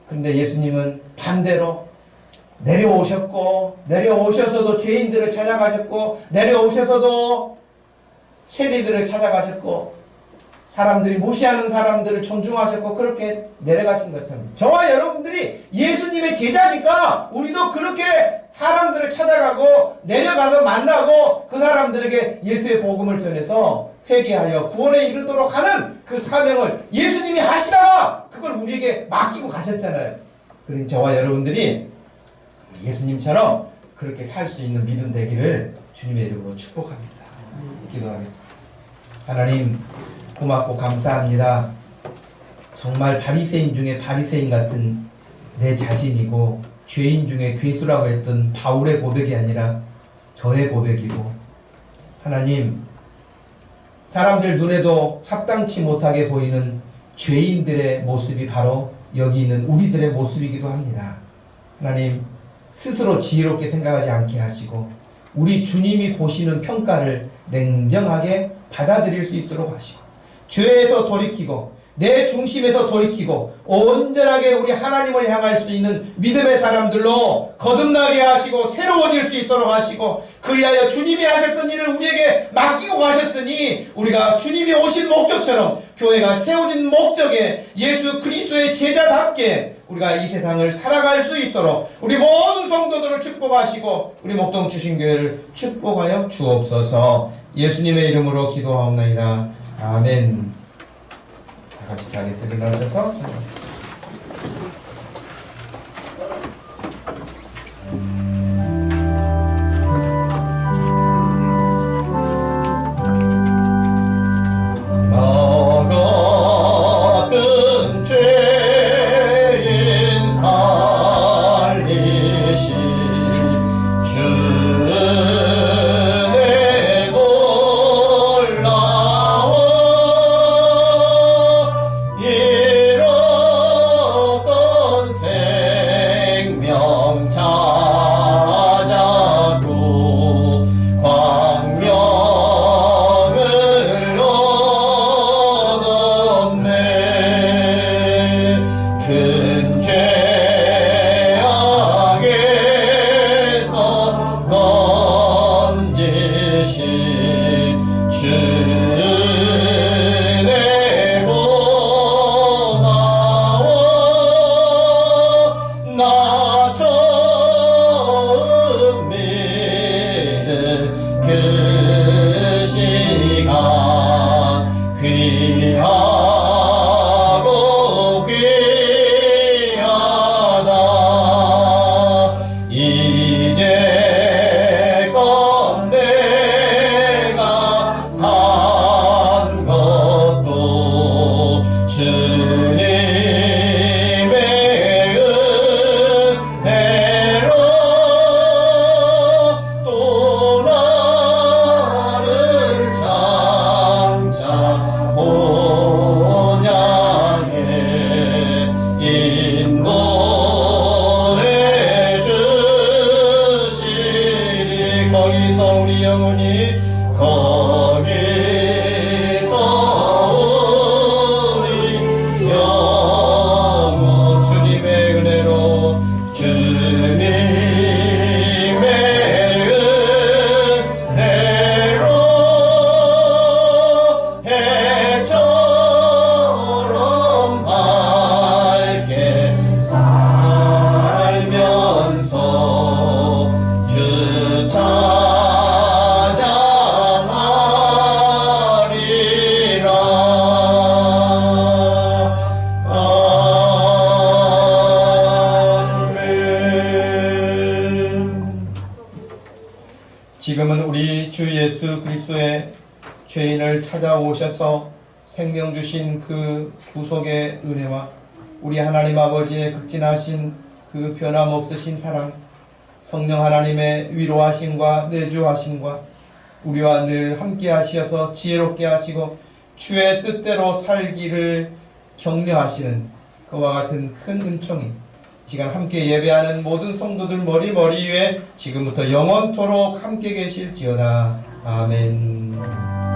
근데 예수님은 반대로 내려오셨고, 내려오셔서도 죄인들을 찾아가셨고, 내려오셔서도 세리들을 찾아가셨고, 사람들이 무시하는 사람들을 존중하셨고, 그렇게 내려가신 것처럼 저와 여러분들이 예수님의 제자니까 우리도 그렇게 사람들을 찾아가고 내려가서 만나고 그 사람들에게 예수의 복음을 전해서 회개하여 구원에 이르도록 하는 그 사명을 예수님이 하시다가 그걸 우리에게 맡기고 가셨잖아요. 그러니 저와 여러분들이 예수님처럼 그렇게 살 수 있는 믿음 되기를 주님의 이름으로 축복합니다. 기도하겠습니다. 하나님, 고맙고 감사합니다. 정말 바리새인 중에 바리새인 같은 내 자신이고 죄인 중에 괴수라고 했던 바울의 고백이 아니라 저의 고백이고, 하나님, 사람들 눈에도 합당치 못하게 보이는 죄인들의 모습이 바로 여기 있는 우리들의 모습이기도 합니다. 하나님, 스스로 지혜롭게 생각하지 않게 하시고 우리 주님이 보시는 평가를 냉정하게 받아들일 수 있도록 하시고, 죄에서 돌이키고 내 중심에서 돌이키고 온전하게 우리 하나님을 향할 수 있는 믿음의 사람들로 거듭나게 하시고 새로워질 수 있도록 하시고, 그리하여 주님이 하셨던 일을 우리에게 맡기고 가셨으니 우리가 주님이 오신 목적처럼 교회가 세워진 목적에 예수 그리스도의 제자답게 우리가 이 세상을 살아갈 수 있도록 우리 모든 성도들을 축복하시고 우리 목동 주신교회를 축복하여 주옵소서. 예수님의 이름으로 기도하옵나이다. 아멘. 다 같이 자리에서 일어나셔서 이제껏 거기서 우리 영원 주님의 은혜로 주님의 은혜로 해처럼 밝게 살면서 주 찬양하리라. 지금은 우리 주 예수 그리스도의 죄인을 찾아오셔서 생명 주신 그 구속의 은혜와 우리 하나님 아버지의 극진하신 그 변함없으신 사랑, 성령 하나님의 위로하심과 내주하심과 우리와 늘 함께 하시어서 지혜롭게 하시고 주의 뜻대로 살기를 격려하시는 그와 같은 큰 은총이 이 시간 함께 예배하는 모든 성도들 머리 위에 지금부터 영원토록 함께 계실지어다. 아멘.